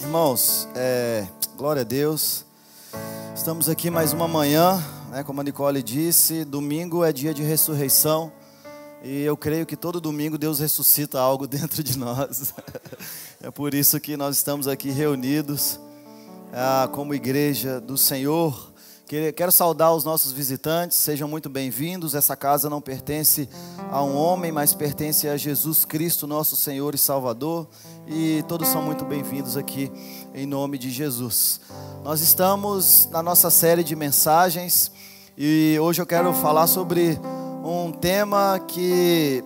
Irmãos, glória a Deus. Estamos aqui mais uma manhã, né, como a Nicole disse, domingo é dia de ressurreição. E eu creio que todo domingo Deus ressuscita algo dentro de nós. É por isso que nós estamos aqui reunidos como igreja do Senhor. Quero saudar os nossos visitantes, sejam muito bem-vindos. Essa casa não pertence a um homem, mas pertence a Jesus Cristo, nosso Senhor e Salvador. E todos são muito bem-vindos aqui, em nome de Jesus. Nós estamos na nossa série de mensagens e hoje eu quero falar sobre um tema que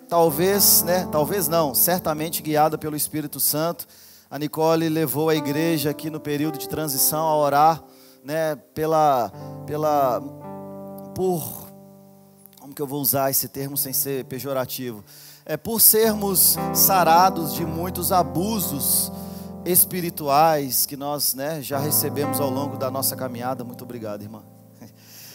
talvez não, certamente guiada pelo Espírito Santo. A Nicole levou a igreja aqui no período de transição a orar, né, como que eu vou usar esse termo sem ser pejorativo? Por sermos sarados de muitos abusos espirituais que nós, já recebemos ao longo da nossa caminhada. Muito obrigado, irmã.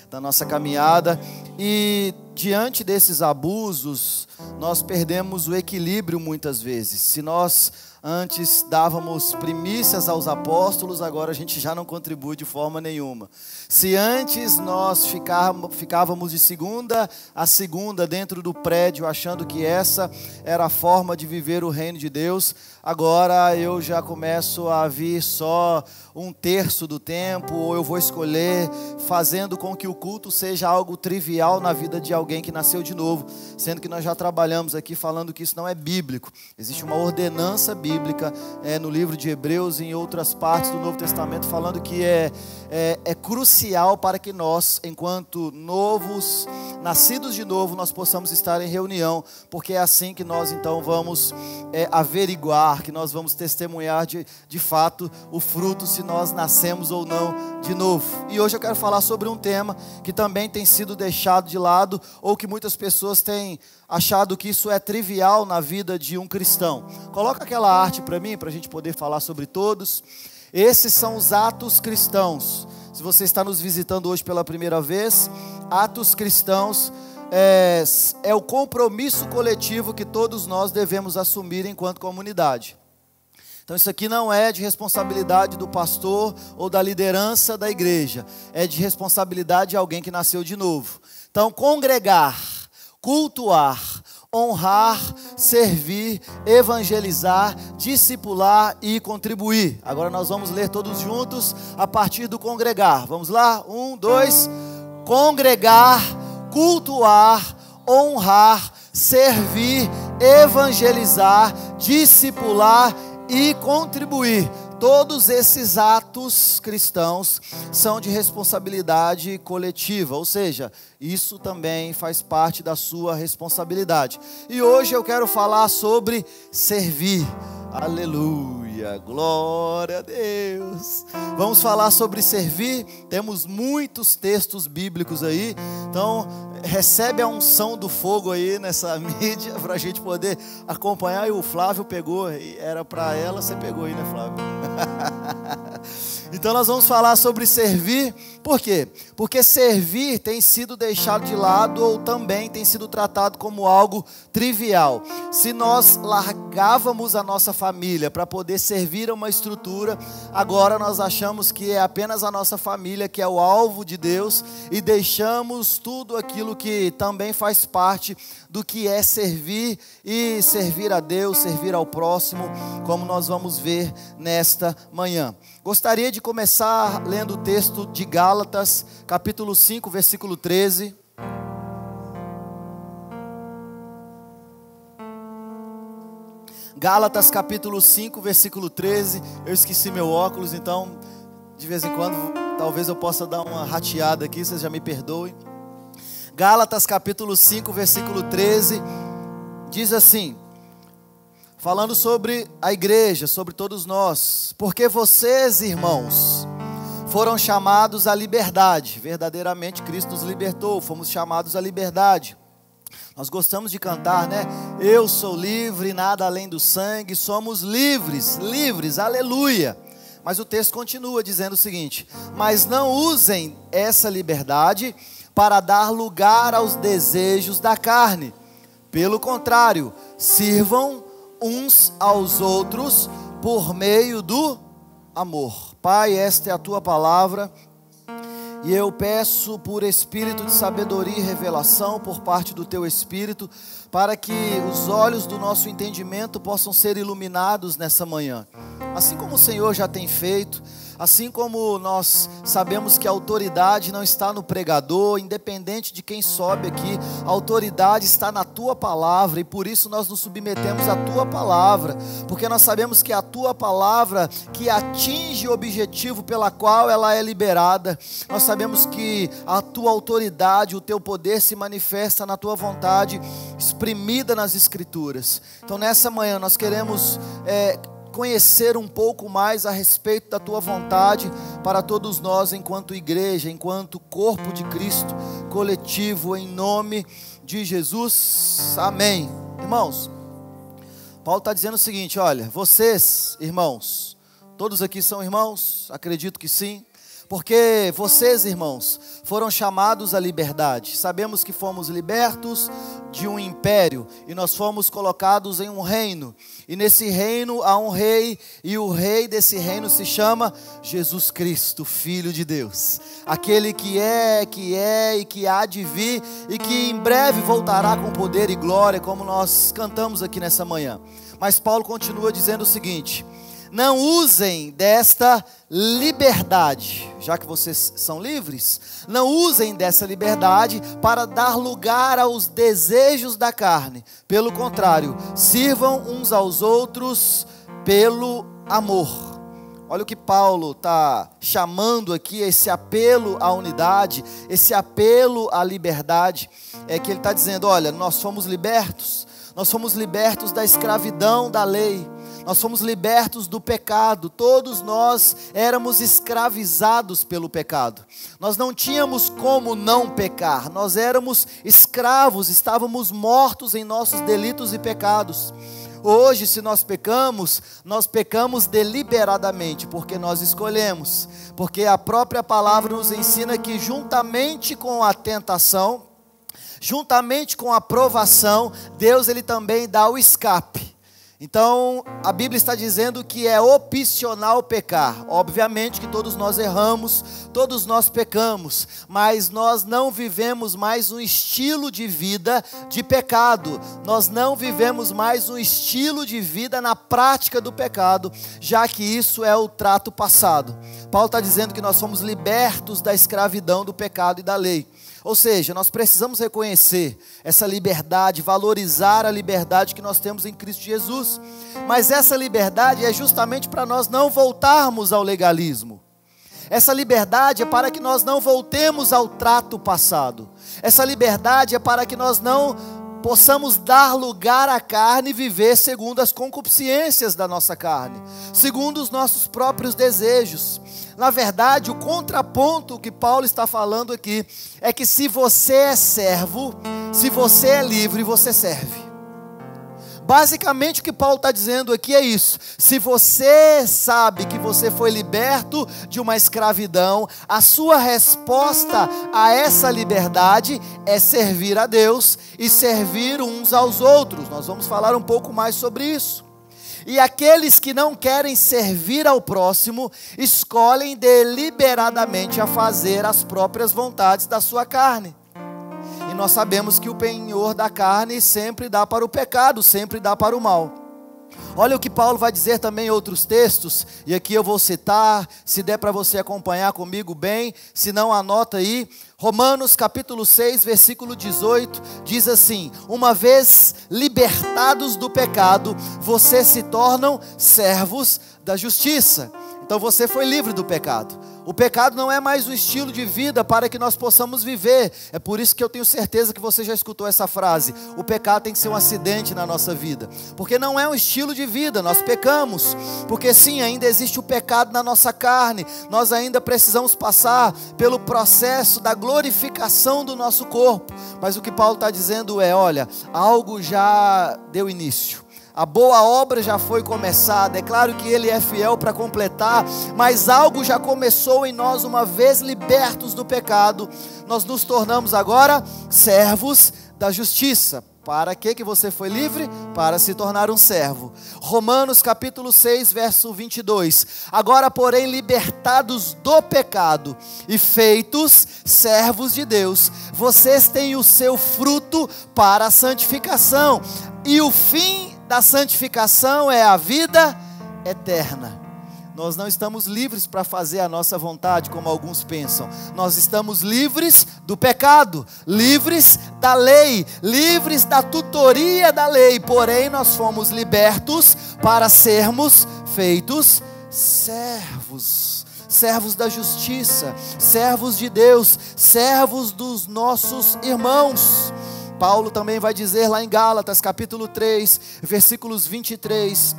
Da nossa caminhada, e diante desses abusos, nós perdemos o equilíbrio muitas vezes. Se nós antes dávamos primícias aos apóstolos, agora a gente já não contribui de forma nenhuma. Se antes nós ficávamos de segunda a segunda dentro do prédio, achando que essa era a forma de viver o reino de Deus, agora eu já começo a vir só um terço do tempo, ou eu vou escolher, fazendo com que o culto seja algo trivial na vida de alguém que nasceu de novo, sendo que nós já trabalhamos aqui falando que isso não é bíblico. Existe uma ordenança bíblica no livro de Hebreus e em outras partes do Novo Testamento, falando que é crucial para que nós, enquanto novos, nascidos de novo, nós possamos estar em reunião, porque é assim que nós então vamos averiguar, que nós vamos testemunhar de fato o fruto, se nós nascemos ou não de novo. E hoje eu quero falar sobre um tema que também tem sido deixado de lado, ou que muitas pessoas têm achado que isso é trivial na vida de um cristão. Coloca aquela arte para mim, para a gente poder falar sobre todos. Esses são os atos cristãos. Se você está nos visitando hoje pela primeira vez, atos cristãos é o compromisso coletivo que todos nós devemos assumir enquanto comunidade. Então isso aqui não é de responsabilidade do pastor ou da liderança da igreja, é de responsabilidade de alguém que nasceu de novo. Então congregar, cultuar, honrar, servir, evangelizar, discipular e contribuir. Agora nós vamos ler todos juntos a partir do congregar. Vamos lá? 1, 2. Congregar, cultuar, honrar, servir, evangelizar, discipular e contribuir. Todos esses atos cristãos são de responsabilidade coletiva, ou seja, isso também faz parte da sua responsabilidade. E hoje eu quero falar sobre servir. Aleluia, glória a Deus. Vamos falar sobre servir. Temos muitos textos bíblicos aí, então recebe a unção do fogo aí nessa mídia para a gente poder acompanhar. E o Flávio pegou, era para ela, você pegou aí, né, Flávio? Então nós vamos falar sobre servir. Por quê? Porque servir tem sido deixado de lado, ou também tem sido tratado como algo trivial. Se nós largávamos a nossa família para poder servir a uma estrutura, agora nós achamos que é apenas a nossa família que é o alvo de Deus, e deixamos tudo aquilo que também faz parte do que é servir, e servir a Deus, servir ao próximo, como nós vamos ver nesta manhã. Gostaria de começar lendo o texto de Gálatas, capítulo 5, versículo 13. Gálatas, capítulo 5, versículo 13. Eu esqueci meu óculos, então, de vez em quando, talvez eu possa dar uma rateada aqui, vocês já me perdoem. Gálatas, capítulo 5, versículo 13, diz assim, falando sobre a igreja, sobre todos nós: porque vocês, irmãos, foram chamados à liberdade. Verdadeiramente Cristo nos libertou, fomos chamados à liberdade. Nós gostamos de cantar, né? Eu sou livre, nada além do sangue. Somos livres, livres, aleluia. Mas o texto continua dizendo o seguinte: mas não usem essa liberdade para dar lugar aos desejos da carne. Pelo contrário, sirvam uns aos outros por meio do amor. Pai, esta é a tua palavra, e eu peço por espírito de sabedoria e revelação por parte do teu Espírito, para que os olhos do nosso entendimento possam ser iluminados nessa manhã. Assim como o Senhor já tem feito, assim como nós sabemos que a autoridade não está no pregador, independente de quem sobe aqui, a autoridade está na tua palavra, e por isso nós nos submetemos à tua palavra, porque nós sabemos que é a tua palavra que atinge o objetivo pela qual ela é liberada. Nós sabemos que a tua autoridade, o teu poder se manifesta na tua vontade, exprimida nas Escrituras. Então nessa manhã nós queremos conhecer um pouco mais a respeito da tua vontade para todos nós enquanto igreja, enquanto corpo de Cristo coletivo, em nome de Jesus, amém. Irmãos, Paulo está dizendo o seguinte: olha, vocês, irmãos, todos aqui são irmãos? Acredito que sim. Porque vocês, irmãos, foram chamados à liberdade. Sabemos que fomos libertos de um império e nós fomos colocados em um reino. E nesse reino há um rei, e o rei desse reino se chama Jesus Cristo, Filho de Deus. Aquele que é e que há de vir, e que em breve voltará com poder e glória, como nós cantamos aqui nessa manhã. Mas Paulo continua dizendo o seguinte: não usem desta liberdade, já que vocês são livres, não usem dessa liberdade para dar lugar aos desejos da carne. Pelo contrário, sirvam uns aos outros pelo amor. Olha o que Paulo está chamando aqui, esse apelo à unidade, esse apelo à liberdade, é que ele está dizendo: olha, nós fomos libertos da escravidão da lei. Nós fomos libertos do pecado. Todos nós éramos escravizados pelo pecado. Nós não tínhamos como não pecar. Nós éramos escravos, estávamos mortos em nossos delitos e pecados. Hoje, se nós pecamos deliberadamente, porque nós escolhemos. Porque a própria palavra nos ensina que juntamente com a tentação, juntamente com a provação, Deus ele também dá o escape. Então, a Bíblia está dizendo que é opcional pecar. Obviamente que todos nós erramos, todos nós pecamos, mas nós não vivemos mais um estilo de vida de pecado. Nós não vivemos mais um estilo de vida na prática do pecado, já que isso é o trato passado. Paulo está dizendo que nós somos libertos da escravidão do pecado e da lei. Ou seja, nós precisamos reconhecer essa liberdade, valorizar a liberdade que nós temos em Cristo Jesus. Mas essa liberdade é justamente para nós não voltarmos ao legalismo. Essa liberdade é para que nós não voltemos ao trato passado. Essa liberdade é para que nós não possamos dar lugar à carne e viver segundo as concupiscências da nossa carne, segundo os nossos próprios desejos. Na verdade, o contraponto que Paulo está falando aqui é que se você é servo, se você é livre, você serve. Basicamente o que Paulo está dizendo aqui é isso: se você sabe que você foi liberto de uma escravidão, a sua resposta a essa liberdade é servir a Deus e servir uns aos outros. Nós vamos falar um pouco mais sobre isso. E aqueles que não querem servir ao próximo, escolhem deliberadamente a fazer as próprias vontades da sua carne. E nós sabemos que o penhor da carne sempre dá para o pecado, sempre dá para o mal. Olha o que Paulo vai dizer também em outros textos, e aqui eu vou citar, se der para você acompanhar comigo bem, se não anota aí. Romanos capítulo 6, versículo 18, diz assim: uma vez libertados do pecado, vocês se tornam servos da justiça. Então você foi livre do pecado. O pecado não é mais um estilo de vida para que nós possamos viver. É por isso que eu tenho certeza que você já escutou essa frase: o pecado tem que ser um acidente na nossa vida. Porque não é um estilo de vida, nós pecamos. Porque sim, ainda existe o pecado na nossa carne. Nós ainda precisamos passar pelo processo da glorificação do nosso corpo. Mas o que Paulo está dizendo é: olha, algo já deu início. A boa obra já foi começada. É claro que Ele é fiel para completar, mas algo já começou em nós. Uma vez libertos do pecado, nós nos tornamos agora servos da justiça. Para que você foi livre? Para se tornar um servo. Romanos capítulo 6, verso 22. Agora, porém, libertados do pecado e feitos servos de Deus, vocês têm o seu fruto para a santificação. E o fim da santificação é a vida eterna. Nós não estamos livres para fazer a nossa vontade, como alguns pensam. Nós estamos livres do pecado, livres da lei, livres da tutoria da lei. Porém, nós fomos libertos para sermos feitos servos. Servos da justiça, servos de Deus, servos dos nossos irmãos. Paulo também vai dizer lá em Gálatas, capítulo 3, versículos 23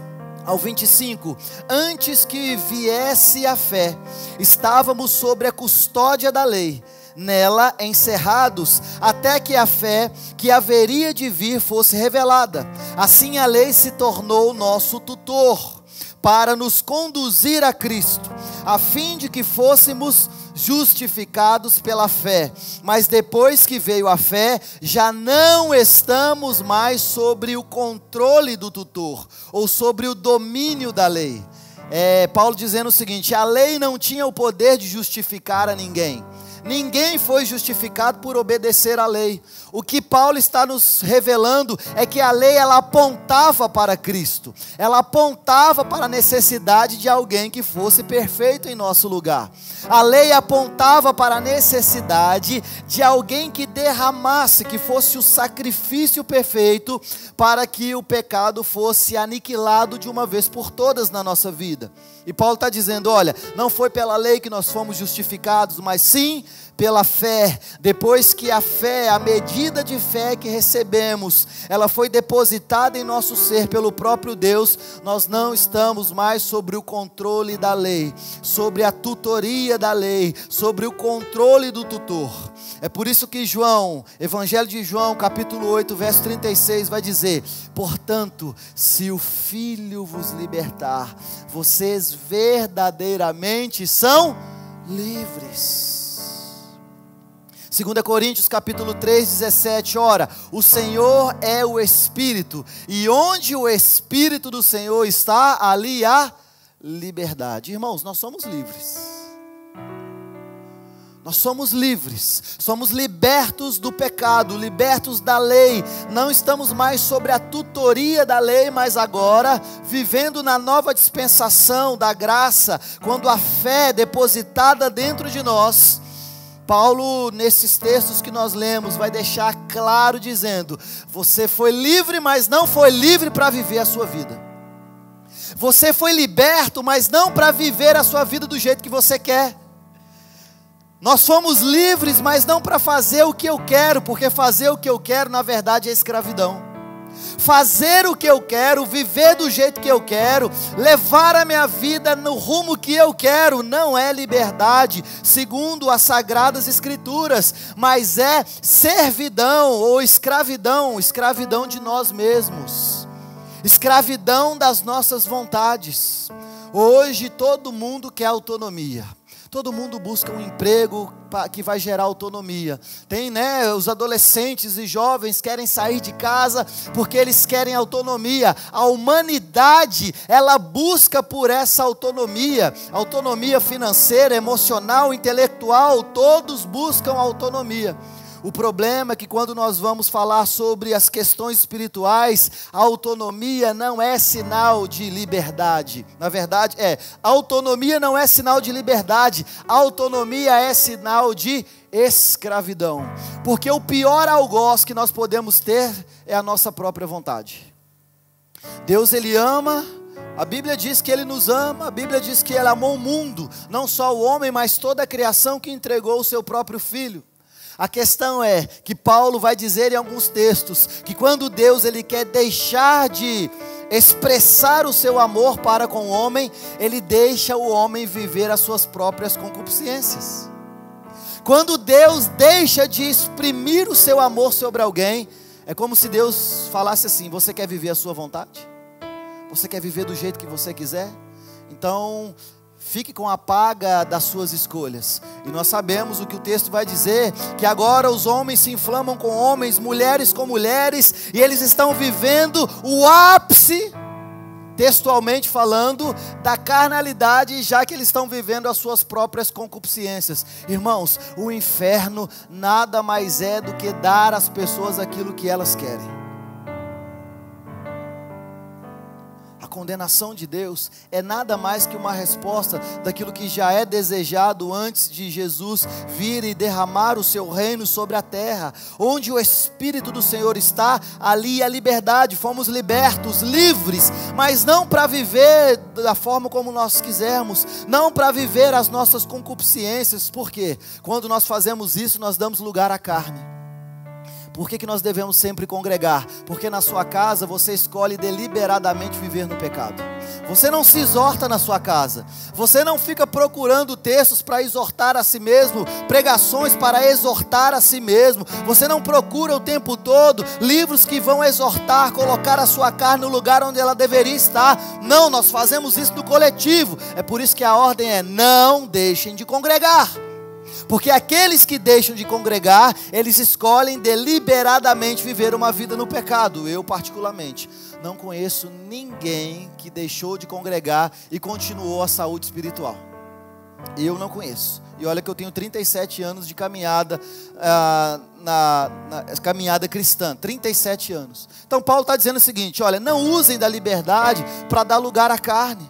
ao 25, antes que viesse a fé, estávamos sobre a custódia da lei, nela encerrados, até que a fé que haveria de vir fosse revelada. Assim a lei se tornou nosso tutor, para nos conduzir a Cristo, a fim de que fôssemos justificados pela fé. Mas depois que veio a fé, já não estamos mais sobre o controle do tutor, ou sobre o domínio da lei. Paulo dizendo o seguinte: a lei não tinha o poder de justificar a ninguém. Ninguém foi justificado por obedecer à lei. O que Paulo está nos revelando é que a lei, ela apontava para Cristo. Ela apontava para a necessidade de alguém que fosse perfeito em nosso lugar. A lei apontava para a necessidade de alguém que derramasse, que fosse o sacrifício perfeito para que o pecado fosse aniquilado de uma vez por todas na nossa vida. E Paulo está dizendo: olha, não foi pela lei que nós fomos justificados, mas sim pela fé. Depois que a fé, a medida de fé que recebemos, ela foi depositada em nosso ser pelo próprio Deus, nós não estamos mais sobre o controle da lei, sobre a tutoria da lei, sobre o controle do tutor. É por isso que João, Evangelho de João, capítulo 8, verso 36, vai dizer: portanto, se o Filho vos libertar, vocês verdadeiramente são livres. 2 Coríntios capítulo 3, 17, ora, o Senhor é o Espírito, e onde o Espírito do Senhor está, ali há liberdade. Irmãos, nós somos livres. Nós somos livres, somos libertos do pecado, libertos da lei. Não estamos mais sobre a tutoria da lei, mas agora vivendo na nova dispensação da graça, quando a fé é depositada dentro de nós. Paulo, nesses textos que nós lemos, vai deixar claro dizendo: você foi livre, mas não foi livre para viver a sua vida. Você foi liberto, mas não para viver a sua vida do jeito que você quer. Nós fomos livres, mas não para fazer o que eu quero, porque fazer o que eu quero, na verdade, é escravidão. Fazer o que eu quero, viver do jeito que eu quero, levar a minha vida no rumo que eu quero, não é liberdade, segundo as Sagradas Escrituras, mas é servidão ou escravidão, escravidão de nós mesmos, escravidão das nossas vontades. Hoje todo mundo quer autonomia. Todo mundo busca um emprego que vai gerar autonomia. Tem, os adolescentes e jovens querem sair de casa porque eles querem autonomia. A humanidade, ela busca por essa autonomia. Autonomia financeira, emocional, intelectual, todos buscam autonomia. O problema é que quando nós vamos falar sobre as questões espirituais, a autonomia não é sinal de liberdade. Na verdade, autonomia não é sinal de liberdade, autonomia é sinal de escravidão. Porque o pior algoz que nós podemos ter é a nossa própria vontade. Deus, Ele ama. A Bíblia diz que Ele nos ama, a Bíblia diz que Ele amou o mundo, não só o homem, mas toda a criação, que entregou o seu próprio Filho. A questão é que Paulo vai dizer em alguns textos que quando Deus, Ele quer deixar de expressar o seu amor para com o homem, Ele deixa o homem viver as suas próprias concupiscências. Quando Deus deixa de exprimir o seu amor sobre alguém, é como se Deus falasse assim: você quer viver a sua vontade? Você quer viver do jeito que você quiser? Então Fique com a paga das suas escolhas. E nós sabemos o que o texto vai dizer, que agora os homens se inflamam com homens, mulheres com mulheres, e eles estão vivendo o ápice, textualmente falando, da carnalidade, já que eles estão vivendo as suas próprias concupiscências. Irmãos, o inferno nada mais é do que dar às pessoas aquilo que elas querem. A condenação de Deus é nada mais que uma resposta daquilo que já é desejado antes de Jesus vir e derramar o seu reino sobre a terra. Onde o Espírito do Senhor está, ali a liberdade, fomos libertos, livres, mas não para viver da forma como nós quisermos, não para viver as nossas concupiscências. Por quê? Quando nós fazemos isso, nós damos lugar à carne. Por que nós devemos sempre congregar? Porque na sua casa você escolhe deliberadamente viver no pecado. Você não se exorta na sua casa. Você não fica procurando textos para exortar a si mesmo, pregações para exortar a si mesmo. Você não procura o tempo todo livros que vão exortar, colocar a sua carne no lugar onde ela deveria estar. Não, nós fazemos isso no coletivo. É por isso que a ordem é: não deixem de congregar. Porque aqueles que deixam de congregar, eles escolhem deliberadamente viver uma vida no pecado. Eu particularmente não conheço ninguém que deixou de congregar e continuou a saúde espiritual. Eu não conheço. E olha que eu tenho 37 anos de caminhada, na caminhada cristã, 37 anos. Então Paulo está dizendo o seguinte: olha, não usem da liberdade para dar lugar à carne.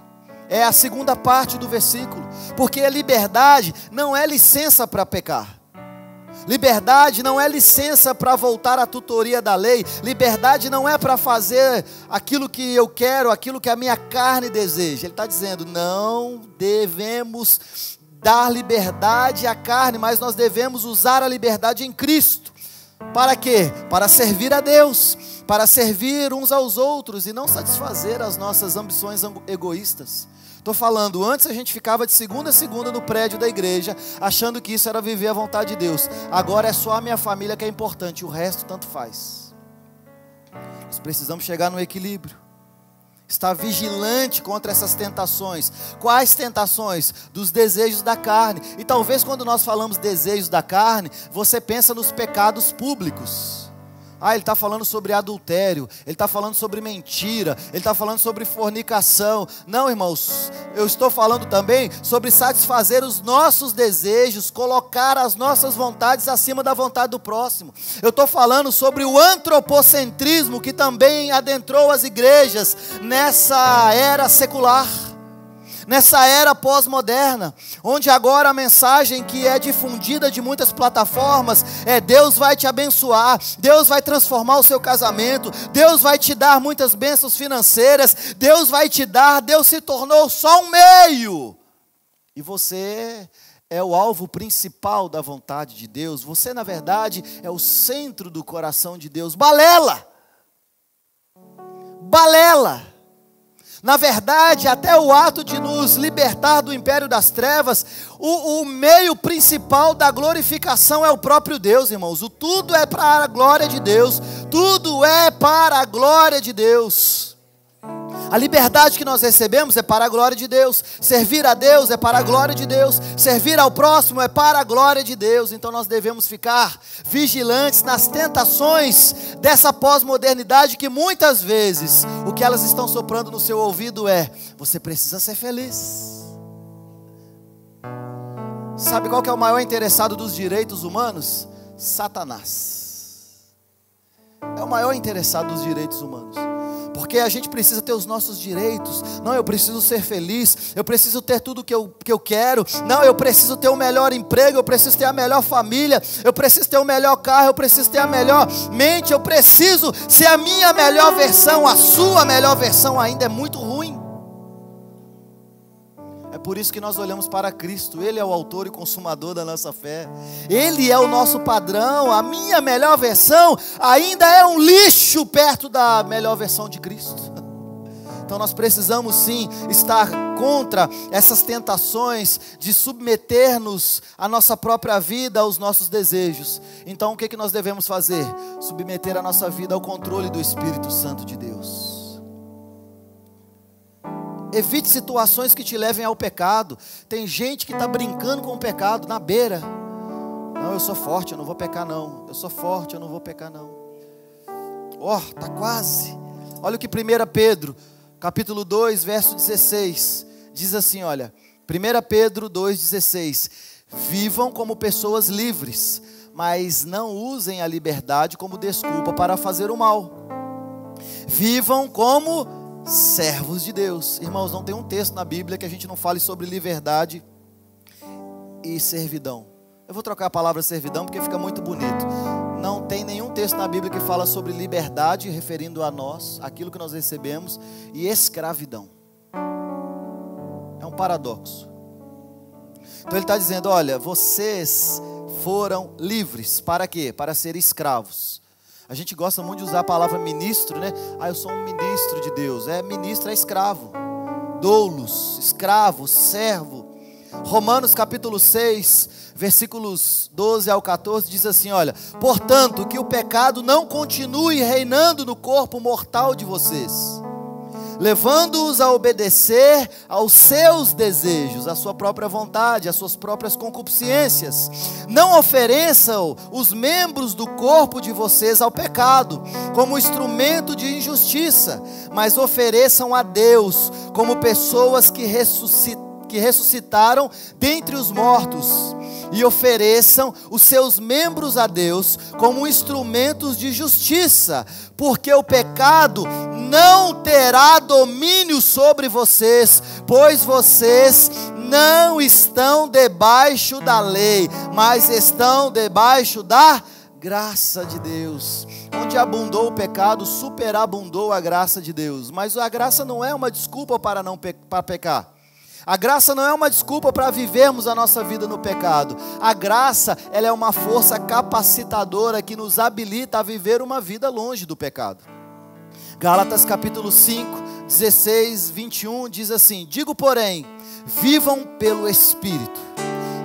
É a segunda parte do versículo. Porque a liberdade não é licença para pecar. Liberdade não é licença para voltar à tutoria da lei. Liberdade não é para fazer aquilo que eu quero, aquilo que a minha carne deseja. Ele está dizendo: não devemos dar liberdade à carne, mas nós devemos usar a liberdade em Cristo. Para quê? Para servir a Deus, para servir uns aos outros e não satisfazer as nossas ambições egoístas. Estou falando, antes a gente ficava de segunda a segunda no prédio da igreja, achando que isso era viver a vontade de Deus. Agora é só a minha família que é importante, o resto tanto faz. Nós precisamos chegar no equilíbrio. Estar vigilante contra essas tentações. Quais tentações? Dos desejos da carne. E talvez quando nós falamos desejos da carne, você pensa nos pecados públicos. Ele está falando sobre adultério, ele está falando sobre mentira, ele está falando sobre fornicação. Não, irmãos, eu estou falando também sobre satisfazer os nossos desejos, colocar as nossas vontades acima da vontade do próximo. Eu estou falando sobre o antropocentrismo que também adentrou as igrejas nessa era secular. Nessa era pós-moderna, onde agora a mensagem que é difundida de muitas plataformas é: Deus vai te abençoar, Deus vai transformar o seu casamento, Deus vai te dar muitas bênçãos financeiras, Deus vai te dar, Deus se tornou só um meio. E você é o alvo principal da vontade de Deus, você na verdade é o centro do coração de Deus. Balela! Balela! Na verdade, até o ato de nos libertar do império das trevas, o meio principal da glorificação é o próprio Deus, irmãos. Tudo é para a glória de Deus. Tudo é para a glória de Deus. A liberdade que nós recebemos é para a glória de Deus. Servir a Deus é para a glória de Deus. Servir ao próximo é para a glória de Deus. Então nós devemos ficar vigilantes nas tentações dessa pós-modernidade, que muitas vezes o que elas estão soprando no seu ouvido é: você precisa ser feliz. Sabe qual que é o maior interessado dos direitos humanos? Satanás. É o maior interessado dos direitos humanos. Porque a gente precisa ter os nossos direitos. Não, eu preciso ser feliz. Eu preciso ter tudo que eu quero. Não, eu preciso ter o melhor emprego. Eu preciso ter a melhor família. Eu preciso ter o melhor carro. Eu preciso ter a melhor mente. Eu preciso ser a minha melhor versão. A sua melhor versão ainda é muito ruim. É por isso que nós olhamos para Cristo. Ele é o autor e consumador da nossa fé. Ele é o nosso padrão. A minha melhor versão ainda é um lixo perto da melhor versão de Cristo. Então nós precisamos sim estar contra essas tentações de submeter-nos à nossa própria vida, aos nossos desejos. Então o que nós devemos fazer? Submeter a nossa vida ao controle do Espírito Santo de Deus. Evite situações que te levem ao pecado. Tem gente que está brincando com o pecado na beira. Não, eu sou forte, eu não vou pecar não. Eu sou forte, eu não vou pecar não. Tá quase. Olha o que 1 Pedro, capítulo 2, verso 16, diz assim, olha. 1 Pedro 2,16. Vivam como pessoas livres, mas não usem a liberdade como desculpa para fazer o mal. Vivam como servos de Deus. Irmãos, não tem um texto na Bíblia que a gente não fale sobre liberdade e servidão. Eu vou trocar a palavra servidão porque fica muito bonito. Não tem nenhum texto na Bíblia que fala sobre liberdade, referindo a nós, aquilo que nós recebemos, e escravidão. É um paradoxo. Então ele está dizendo, olha, vocês foram livres, para quê? Para ser escravos. A gente gosta muito de usar a palavra ministro, né? Eu sou um ministro de Deus. Ministro é escravo. Doulos, escravo, servo. Romanos capítulo 6, versículos 12 ao 14, diz assim, olha. Portanto, que o pecado não continue reinando no corpo mortal de vocês, levando-os a obedecer aos seus desejos, à sua própria vontade, às suas próprias concupiscências. Não ofereçam os membros do corpo de vocês ao pecado, como instrumento de injustiça, mas ofereçam a Deus como pessoas que ressuscitaram dentre os mortos, e ofereçam os seus membros a Deus como instrumentos de justiça, porque o pecado não terá domínio sobre vocês, pois vocês não estão debaixo da lei, mas estão debaixo da graça de Deus. Onde abundou o pecado, superabundou a graça de Deus. Mas a graça não é uma desculpa para pecar. A graça não é uma desculpa para vivermos a nossa vida no pecado. A graça, ela é uma força capacitadora que nos habilita a viver uma vida longe do pecado. Gálatas capítulo 5, 16, 21 diz assim: digo, porém, vivam pelo Espírito,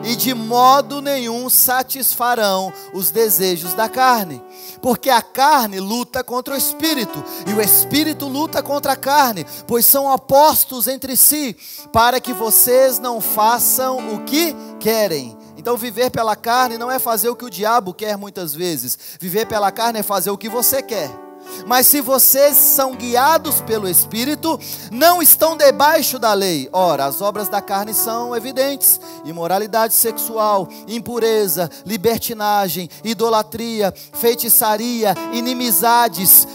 e de modo nenhum satisfarão os desejos da carne, porque a carne luta contra o Espírito, e o Espírito luta contra a carne, pois são opostos entre si, para que vocês não façam o que querem. Então viver pela carne não é fazer o que o diabo quer muitas vezes. Viver pela carne é fazer o que você quer. Mas se vocês são guiados pelo Espírito, não estão debaixo da lei. Ora, as obras da carne são evidentes: imoralidade sexual, impureza, libertinagem, idolatria, feitiçaria, inimizades,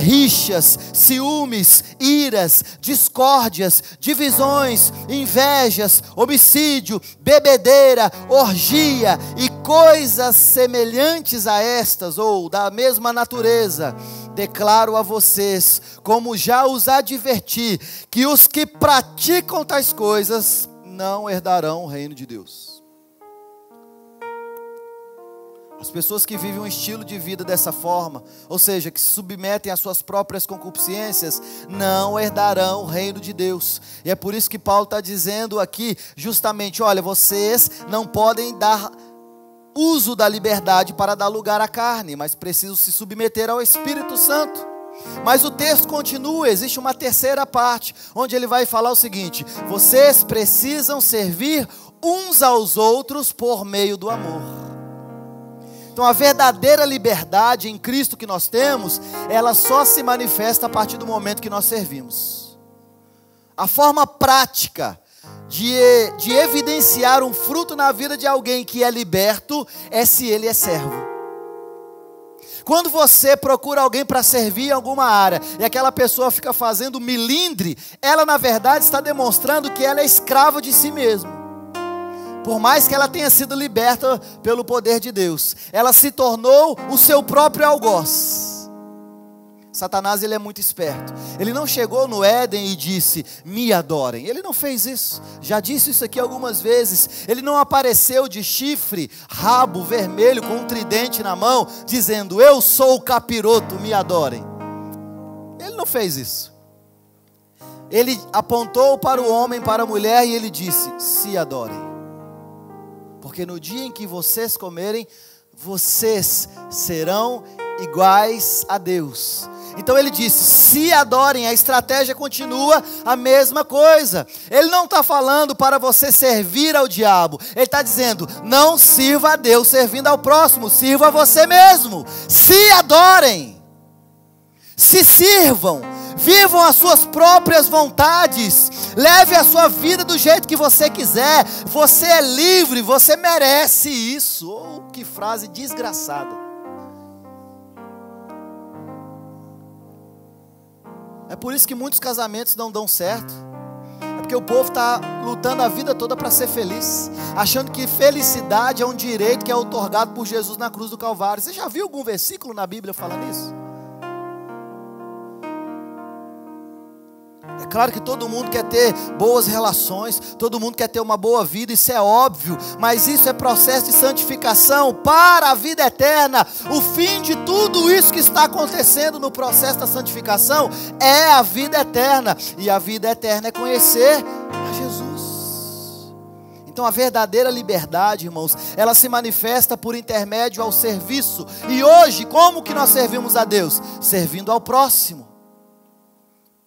rixas, ciúmes, iras, discórdias, divisões, invejas, homicídio, bebedeira, orgia e coisas semelhantes a estas, ou da mesma natureza. Declaro a vocês, como já os adverti, que os que praticam tais coisas não herdarão o reino de Deus. As pessoas que vivem um estilo de vida dessa forma, ou seja, que se submetem às suas próprias concupiscências, não herdarão o reino de Deus. E é por isso que Paulo está dizendo aqui, justamente, olha, vocês não podem dar uso da liberdade para dar lugar à carne, mas precisam se submeter ao Espírito Santo. Mas o texto continua, existe uma terceira parte, onde ele vai falar o seguinte: vocês precisam servir uns aos outros por meio do amor. Então a verdadeira liberdade em Cristo que nós temos, ela só se manifesta a partir do momento que nós servimos. A forma prática de evidenciar um fruto na vida de alguém que é liberto é se ele é servo. Quando você procura alguém para servir em alguma área e aquela pessoa fica fazendo milindre, ela na verdade está demonstrando que ela é escrava de si mesma. Por mais que ela tenha sido liberta pelo poder de Deus, ela se tornou o seu próprio algoz. Satanás, ele é muito esperto. Ele não chegou no Éden e disse: me adorem. Ele não fez isso. Já disse isso aqui algumas vezes. Ele não apareceu de chifre, rabo vermelho com um tridente na mão, dizendo: eu sou o capiroto, me adorem. Ele não fez isso. Ele apontou para o homem, para a mulher, e ele disse: se adorem. Porque no dia em que vocês comerem, vocês serão iguais a Deus. Então ele disse, se adorem, a estratégia continua a mesma coisa. Ele não está falando para você servir ao diabo. Ele está dizendo, não sirva a Deus servindo ao próximo, sirva a você mesmo. Se adorem, se sirvam, vivam as suas próprias vontades, leve a sua vida do jeito que você quiser. Você é livre, você merece isso. Oh, que frase desgraçada. É por isso que muitos casamentos não dão certo. É porque o povo está lutando a vida toda para ser feliz, achando que felicidade é um direito que é outorgado por Jesus na cruz do Calvário. Você já viu algum versículo na Bíblia falando isso? É claro que todo mundo quer ter boas relações, todo mundo quer ter uma boa vida, isso é óbvio, mas isso é processo de santificação para a vida eterna. O fim de tudo isso que está acontecendo no processo da santificação é a vida eterna, e a vida eterna é conhecer a Jesus. Então a verdadeira liberdade, irmãos, ela se manifesta por intermédio ao serviço. E hoje, como que nós servimos a Deus? Servindo ao próximo.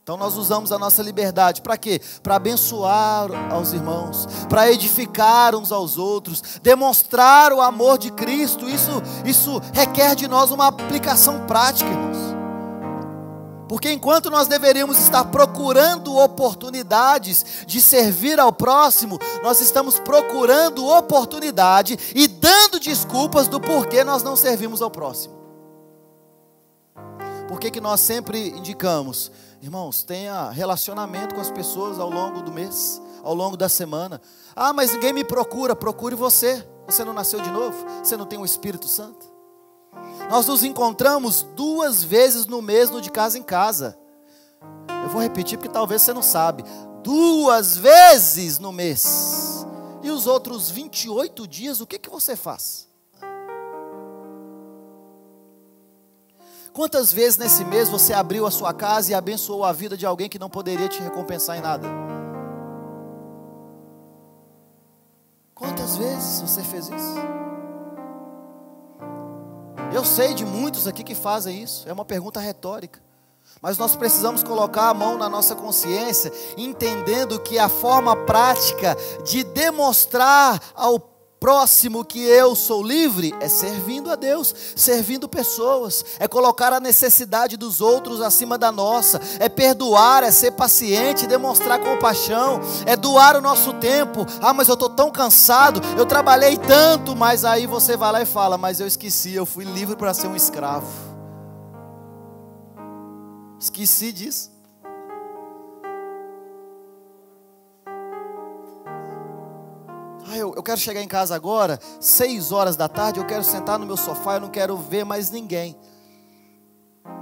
Então nós usamos a nossa liberdade para quê? Para abençoar aos irmãos, para edificar uns aos outros, demonstrar o amor de Cristo. Isso requer de nós uma aplicação prática, irmãos. Porque enquanto nós deveríamos estar procurando oportunidades de servir ao próximo, nós estamos procurando oportunidade e dando desculpas do porquê nós não servimos ao próximo. Por que nós sempre indicamos? Irmãos, tenha relacionamento com as pessoas ao longo do mês, ao longo da semana. Ah, mas ninguém me procura. Procure você. Você não nasceu de novo? Você não tem o Espírito Santo? Nós nos encontramos 2 vezes no mês, no de casa em casa. Eu vou repetir porque talvez você não sabe. 2 vezes no mês. E os outros 28 dias, o que você faz? Quantas vezes nesse mês você abriu a sua casa e abençoou a vida de alguém que não poderia te recompensar em nada? Quantas vezes você fez isso? Eu sei de muitos aqui que fazem isso. É uma pergunta retórica. Mas nós precisamos colocar a mão na nossa consciência, entendendo que a forma prática de demonstrar ao próximo que eu sou livre é servindo a Deus, servindo pessoas, é colocar a necessidade dos outros acima da nossa, é perdoar, é ser paciente, demonstrar compaixão, é doar o nosso tempo. Ah, mas eu estou tão cansado, eu trabalhei tanto, mas aí você vai lá e fala, mas eu esqueci, eu fui livre para ser um escravo. Esqueci disso. Eu quero chegar em casa agora, 6 horas da tarde, eu quero sentar no meu sofá, eu não quero ver mais ninguém.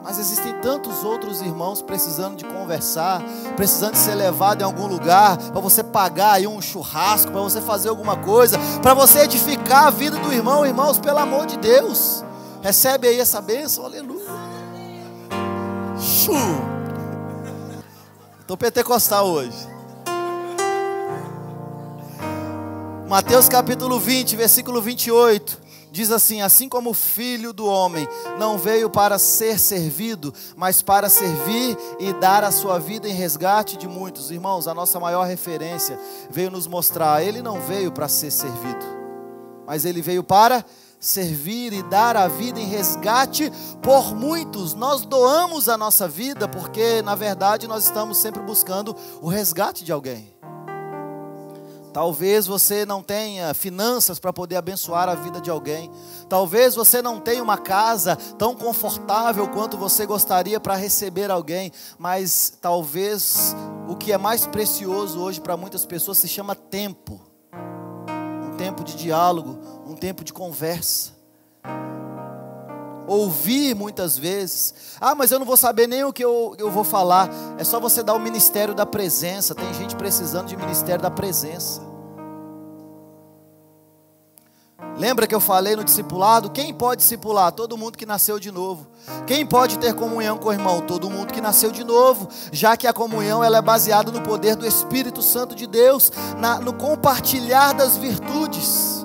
Mas existem tantos outros irmãos precisando de conversar, precisando de ser levado em algum lugar, para você pagar aí um churrasco, para você fazer alguma coisa, para você edificar a vida do irmão. Irmãos, pelo amor de Deus, recebe aí essa bênção, aleluia. Estou pentecostal hoje. Mateus capítulo 20, versículo 28, diz assim: assim como o Filho do Homem não veio para ser servido, mas para servir e dar a sua vida em resgate de muitos. Irmãos, a nossa maior referência veio nos mostrar, ele não veio para ser servido, mas ele veio para servir e dar a vida em resgate por muitos. Nós doamos a nossa vida porque, na verdade, nós estamos sempre buscando o resgate de alguém. Talvez você não tenha finanças para poder abençoar a vida de alguém. Talvez você não tenha uma casa tão confortável quanto você gostaria para receber alguém. Mas talvez o que é mais precioso hoje para muitas pessoas se chama tempo. Um tempo de diálogo, um tempo de conversa. Ouvir muitas vezes. Ah, mas eu não vou saber nem o que eu vou falar. É só você dar o ministério da presença. Tem gente precisando de ministério da presença. Lembra que eu falei no discipulado? Quem pode discipular? Todo mundo que nasceu de novo. Quem pode ter comunhão com o irmão? Todo mundo que nasceu de novo. Já que a comunhão ela é baseada no poder do Espírito Santo de Deus, no compartilhar das virtudes.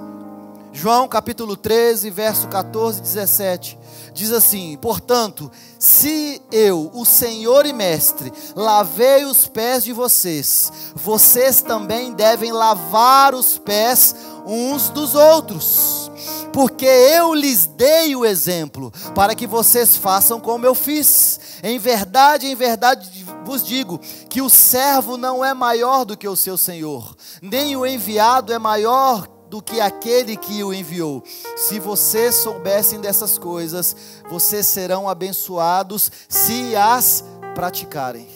João capítulo 13, verso 14 e 17. diz assim: portanto, se eu, o Senhor e Mestre, lavei os pés de vocês, vocês também devem lavar os pés uns dos outros, porque eu lhes dei o exemplo, para que vocês façam como eu fiz. Em verdade vos digo, que o servo não é maior do que o seu senhor, nem o enviado é maior do que aquele que o enviou. Se vocês soubessem dessas coisas, vocês serão abençoados se as praticarem.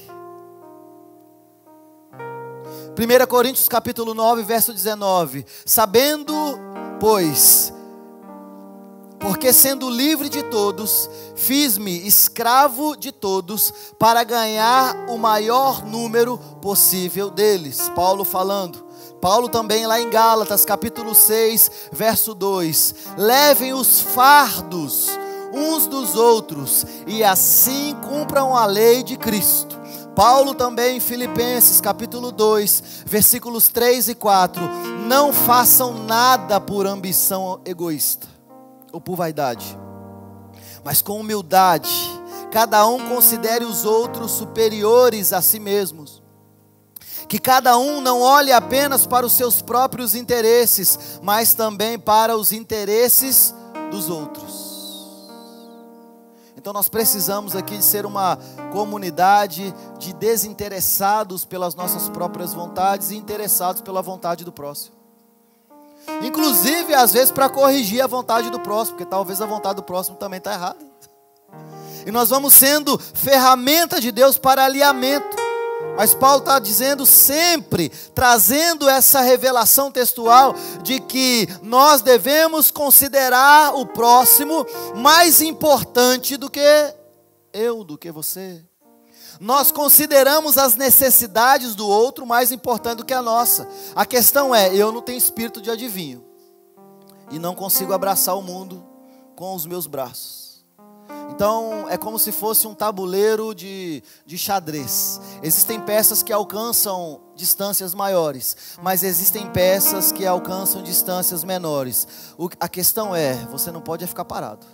1 Coríntios capítulo 9, verso 19. Sabendo, pois, porque sendo livre de todos, fiz-me escravo de todos, para ganhar o maior número possível deles. Paulo falando. Paulo também lá em Gálatas capítulo 6, verso 2. Levem os fardos uns dos outros, e assim cumpram a lei de Cristo. Paulo também em Filipenses capítulo 2, versículos 3 e 4. Não façam nada por ambição egoísta ou por vaidade, mas com humildade, cada um considere os outros superiores a si mesmos. Que cada um não olhe apenas para os seus próprios interesses, mas também para os interesses dos outros. Então nós precisamos aqui de ser uma comunidade de desinteressados pelas nossas próprias vontades e interessados pela vontade do próximo. Inclusive, às vezes, para corrigir a vontade do próximo, porque talvez a vontade do próximo também está errada. E nós vamos sendo ferramenta de Deus para alinhamento. Mas Paulo está dizendo sempre, trazendo essa revelação textual de que nós devemos considerar o próximo mais importante do que eu, do que você. Nós consideramos as necessidades do outro mais importante do que a nossa. A questão é, eu não tenho espírito de adivinho e não consigo abraçar o mundo com os meus braços. Então é como se fosse um tabuleiro de xadrez. Existem peças que alcançam distâncias maiores, mas existem peças que alcançam distâncias menores. A questão é, você não pode ficar parado.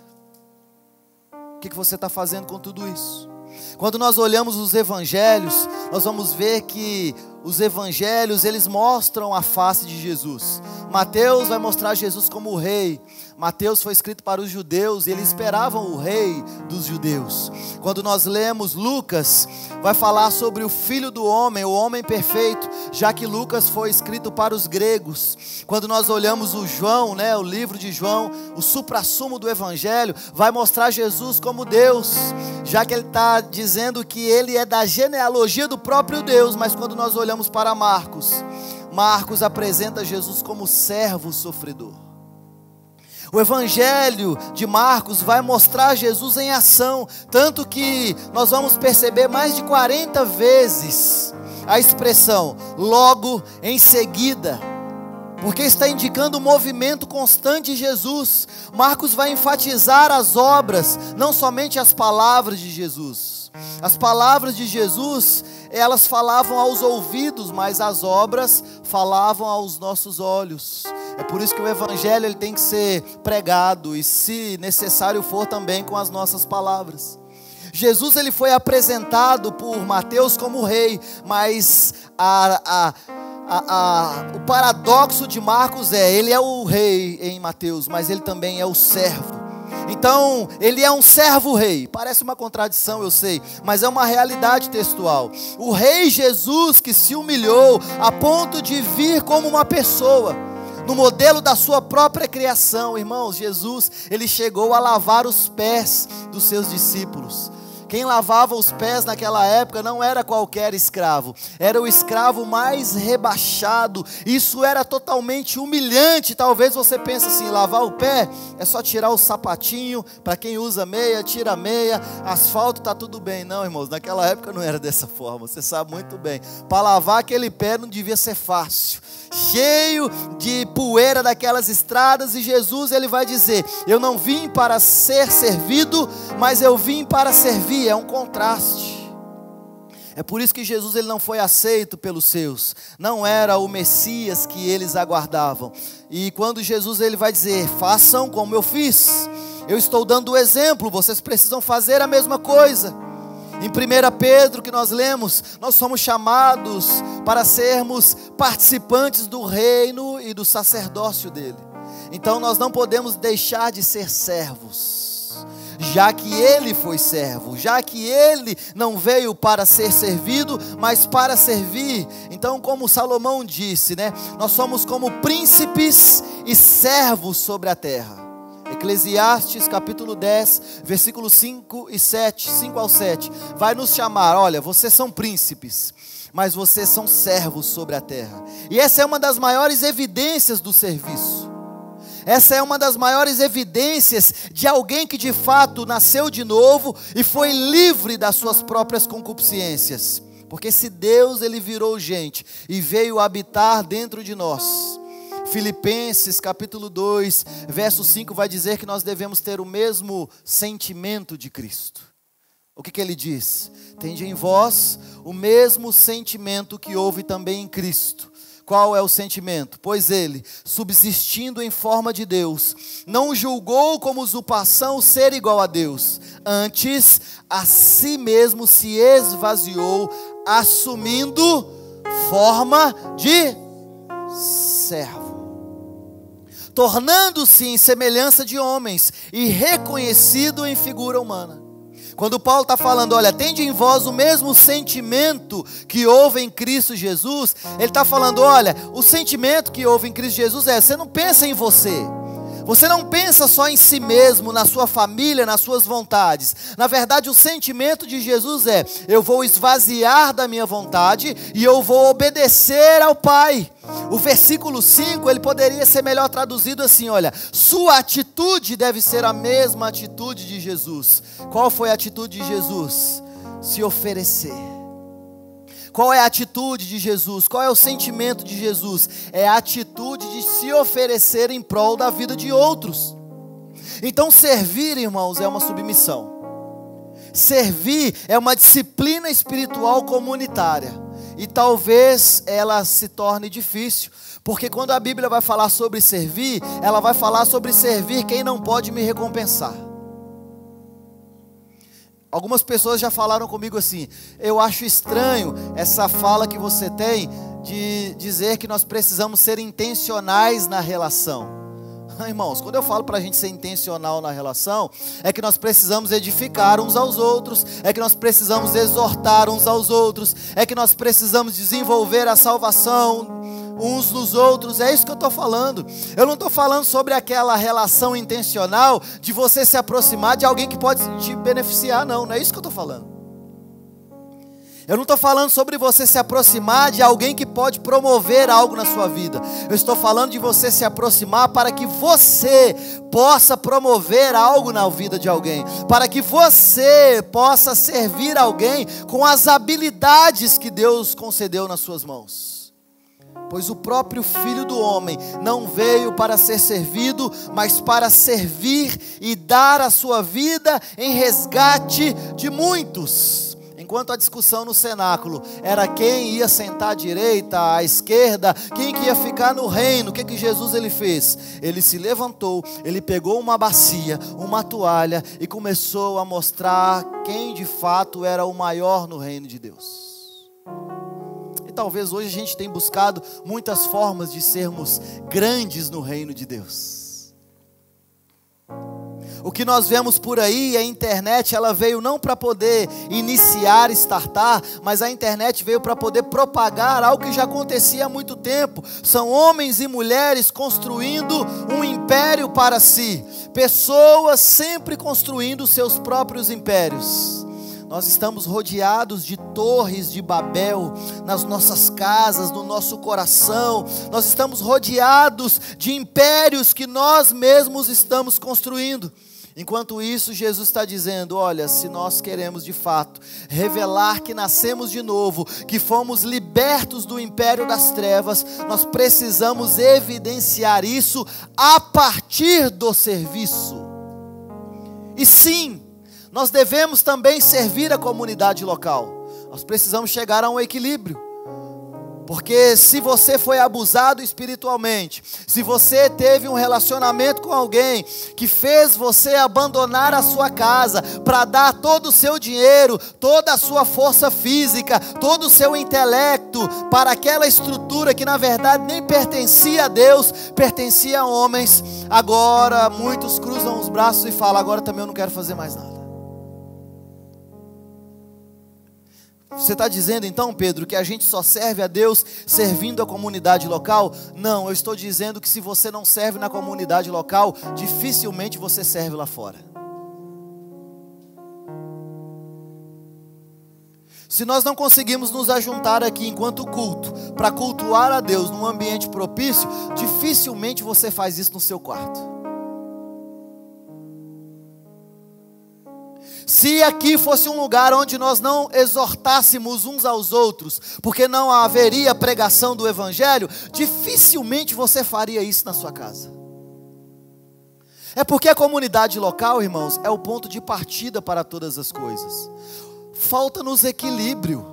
O que você está fazendo com tudo isso? Quando nós olhamos os evangelhos, nós vamos ver que os evangelhos, eles mostram a face de Jesus. Mateus vai mostrar Jesus como o rei. Mateus foi escrito para os judeus e eles esperavam o rei dos judeus. Quando nós lemos Lucas, vai falar sobre o filho do homem, o homem perfeito, já que Lucas foi escrito para os gregos. Quando nós olhamos o João, o livro de João, o suprassumo do evangelho, vai mostrar Jesus como Deus, já que ele está dizendo que ele é da genealogia do próprio Deus. Mas quando nós olhamos para Marcos apresenta Jesus como servo sofredor. O evangelho de Marcos vai mostrar Jesus em ação, tanto que nós vamos perceber mais de 40 vezes a expressão logo em seguida, porque está indicando o movimento constante de Jesus. Marcos vai enfatizar as obras, não somente as palavras de Jesus. As palavras de Jesus, elas falavam aos ouvidos, mas as obras falavam aos nossos olhos. É por isso que o evangelho ele tem que ser pregado, e se necessário for também com as nossas palavras. Jesus ele foi apresentado por Mateus como rei, mas o paradoxo de Marcos ele é o rei em Mateus, mas ele também é o servo. Então, ele é um servo-rei. Parece uma contradição, eu sei, mas é uma realidade textual. O rei Jesus que se humilhou a ponto de vir como uma pessoa, no modelo da sua própria criação. Irmãos, Jesus, ele chegou a lavar os pés dos seus discípulos. Quem lavava os pés naquela época não era qualquer escravo, era o escravo mais rebaixado. Isso era totalmente humilhante. Talvez você pense assim, lavar o pé é só tirar o sapatinho, para quem usa meia, tira a meia, asfalto está tudo bem. Não, irmãos, naquela época não era dessa forma, você sabe muito bem. Para lavar aquele pé não devia ser fácil, cheio de poeira daquelas estradas. E Jesus ele vai dizer, eu não vim para ser servido, mas eu vim para servir. É um contraste. É por isso que Jesus ele não foi aceito pelos seus. Não era o Messias que eles aguardavam. E quando Jesus ele vai dizer, façam como eu fiz, Eu estou dando o exemplo, vocês precisam fazer a mesma coisa. Em 1 Pedro, que nós lemos, nós somos chamados para sermos participantes do reino e do sacerdócio dele. Então nós não podemos deixar de ser servos, já que ele foi servo, já que ele não veio para ser servido, mas para servir. Então, como Salomão disse, né, nós somos como príncipes e servos sobre a terra. Eclesiastes capítulo 10, versículos 5 ao 7, vai nos chamar, olha, vocês são príncipes, mas vocês são servos sobre a terra. E essa é uma das maiores evidências do serviço. Essa é uma das maiores evidências de alguém que de fato nasceu de novo e foi livre das suas próprias concupiscências. Porque se Deus ele virou gente e veio habitar dentro de nós, Filipenses capítulo 2, verso 5 vai dizer que nós devemos ter o mesmo sentimento de Cristo. O que ele diz? Tende em vós o mesmo sentimento que houve também em Cristo. Qual é o sentimento? Pois ele, subsistindo em forma de Deus, não julgou como usurpação ser igual a Deus. Antes, a si mesmo se esvaziou, assumindo forma de servo, tornando-se em semelhança de homens e reconhecido em figura humana. Quando Paulo está falando, olha, tende em vós o mesmo sentimento que houve em Cristo Jesus, ele está falando, olha, o sentimento que houve em Cristo Jesus você não pensa em você. Você não pensa só em si mesmo, na sua família, nas suas vontades. Na verdade, o sentimento de Jesus é, eu vou esvaziar da minha vontade e eu vou obedecer ao Pai. O versículo 5, ele poderia ser melhor traduzido assim, olha, sua atitude deve ser a mesma atitude de Jesus. Qual foi a atitude de Jesus? Se oferecer. Qual é a atitude de Jesus? Qual é o sentimento de Jesus? É a atitude de se oferecer em prol da vida de outros. Então servir, irmãos, é uma submissão. Servir é uma disciplina espiritual comunitária. E talvez ela se torne difícil, porque quando a Bíblia vai falar sobre servir, ela vai falar sobre servir quem não pode me recompensar. Algumas pessoas já falaram comigo assim, eu acho estranho essa fala que você tem de dizer que nós precisamos ser intencionais na relação. Irmãos, quando eu falo para a gente ser intencional na relação, é que nós precisamos edificar uns aos outros, é que nós precisamos exortar uns aos outros, é que nós precisamos desenvolver a salvação uns nos outros, é isso que eu estou falando. Eu não estou falando sobre aquela relação intencional de você se aproximar de alguém que pode te beneficiar, não é isso que eu estou falando. Eu não estou falando sobre você se aproximar de alguém que pode promover algo na sua vida. Eu estou falando de você se aproximar para que você possa promover algo na vida de alguém, para que você possa servir alguém com as habilidades que Deus concedeu nas suas mãos. Pois o próprio Filho do Homem não veio para ser servido, mas para servir e dar a sua vida em resgate de muitos. Enquanto a discussão no cenáculo era quem ia sentar à direita, à esquerda, quem que ia ficar no reino, o que Jesus ele fez? Ele se levantou, ele pegou uma bacia, uma toalha e começou a mostrar quem de fato era o maior no reino de Deus. E talvez hoje a gente tenha buscado muitas formas de sermos grandes no reino de Deus. O que nós vemos por aí, a internet, ela veio não para poder iniciar, startar, mas a internet veio para poder propagar algo que já acontecia há muito tempo. São homens e mulheres construindo um império para si, pessoas sempre construindo seus próprios impérios. Nós estamos rodeados de torres de Babel nas nossas casas, no nosso coração. Nós estamos rodeados de impérios que nós mesmos estamos construindo. Enquanto isso, Jesus está dizendo, olha, se nós queremos de fato revelar que nascemos de novo, que fomos libertos do império das trevas, nós precisamos evidenciar isso a partir do serviço. E sim, nós devemos também servir a comunidade local. Nós precisamos chegar a um equilíbrio. Porque se você foi abusado espiritualmente, se você teve um relacionamento com alguém que fez você abandonar a sua casa para dar todo o seu dinheiro, toda a sua força física, todo o seu intelecto para aquela estrutura que na verdade nem pertencia a Deus, pertencia a homens, agora muitos cruzam os braços e falam: agora também eu não quero fazer mais nada. Você está dizendo então, Pedro, que a gente só serve a Deus servindo a comunidade local? Não, eu estou dizendo que se você não serve na comunidade local, dificilmente você serve lá fora. Se nós não conseguimos nos ajuntar aqui enquanto culto, para cultuar a Deus num ambiente propício, dificilmente você faz isso no seu quarto. Se aqui fosse um lugar onde nós não exortássemos uns aos outros, porque não haveria pregação do Evangelho, dificilmente você faria isso na sua casa. É porque a comunidade local, irmãos, é o ponto de partida para todas as coisas. Falta-nos equilíbrio.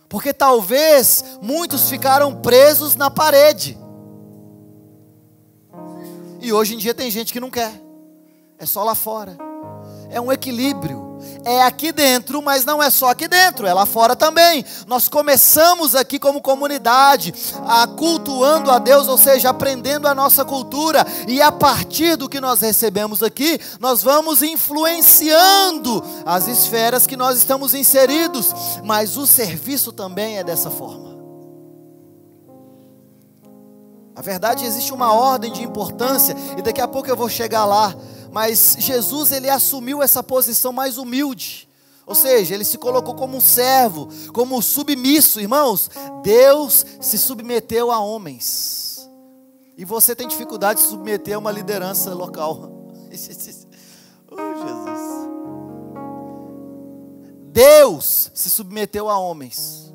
Porque talvez muitos ficaram presos na parede. E hoje em dia tem gente que não quer. É só lá fora. É um equilíbrio, é aqui dentro, mas não é só aqui dentro, é lá fora também. Nós começamos aqui como comunidade, cultuando a Deus, ou seja, aprendendo a nossa cultura, e a partir do que nós recebemos aqui, nós vamos influenciando as esferas que nós estamos inseridos, mas o serviço também é dessa forma. A verdade, existe uma ordem de importância, e daqui a pouco eu vou chegar lá. Mas Jesus, ele assumiu essa posição mais humilde. Ou seja, ele se colocou como um servo, como submisso. Irmãos, Deus se submeteu a homens. E você tem dificuldade de se submeter a uma liderança local. Oh, Jesus. Deus se submeteu a homens.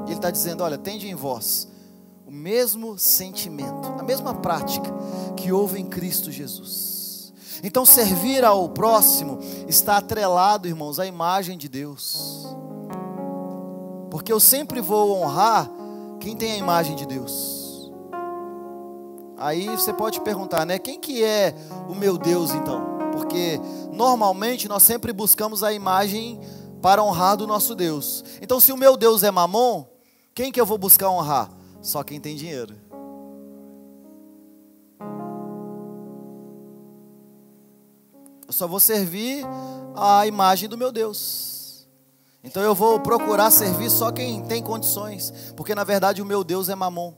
E ele está dizendo: olha, tende em vós o mesmo sentimento, a mesma prática que houve em Cristo Jesus. Então servir ao próximo está atrelado, irmãos, à imagem de Deus. Porque eu sempre vou honrar quem tem a imagem de Deus. Aí você pode perguntar, né? Quem que é o meu Deus então? Porque normalmente nós sempre buscamos a imagem para honrar do nosso Deus. Então se o meu Deus é Mamon, quem que eu vou buscar honrar? Só quem tem dinheiro. Eu só vou servir a imagem do meu Deus. Então eu vou procurar servir só quem tem condições, porque na verdade o meu Deus é Mamon.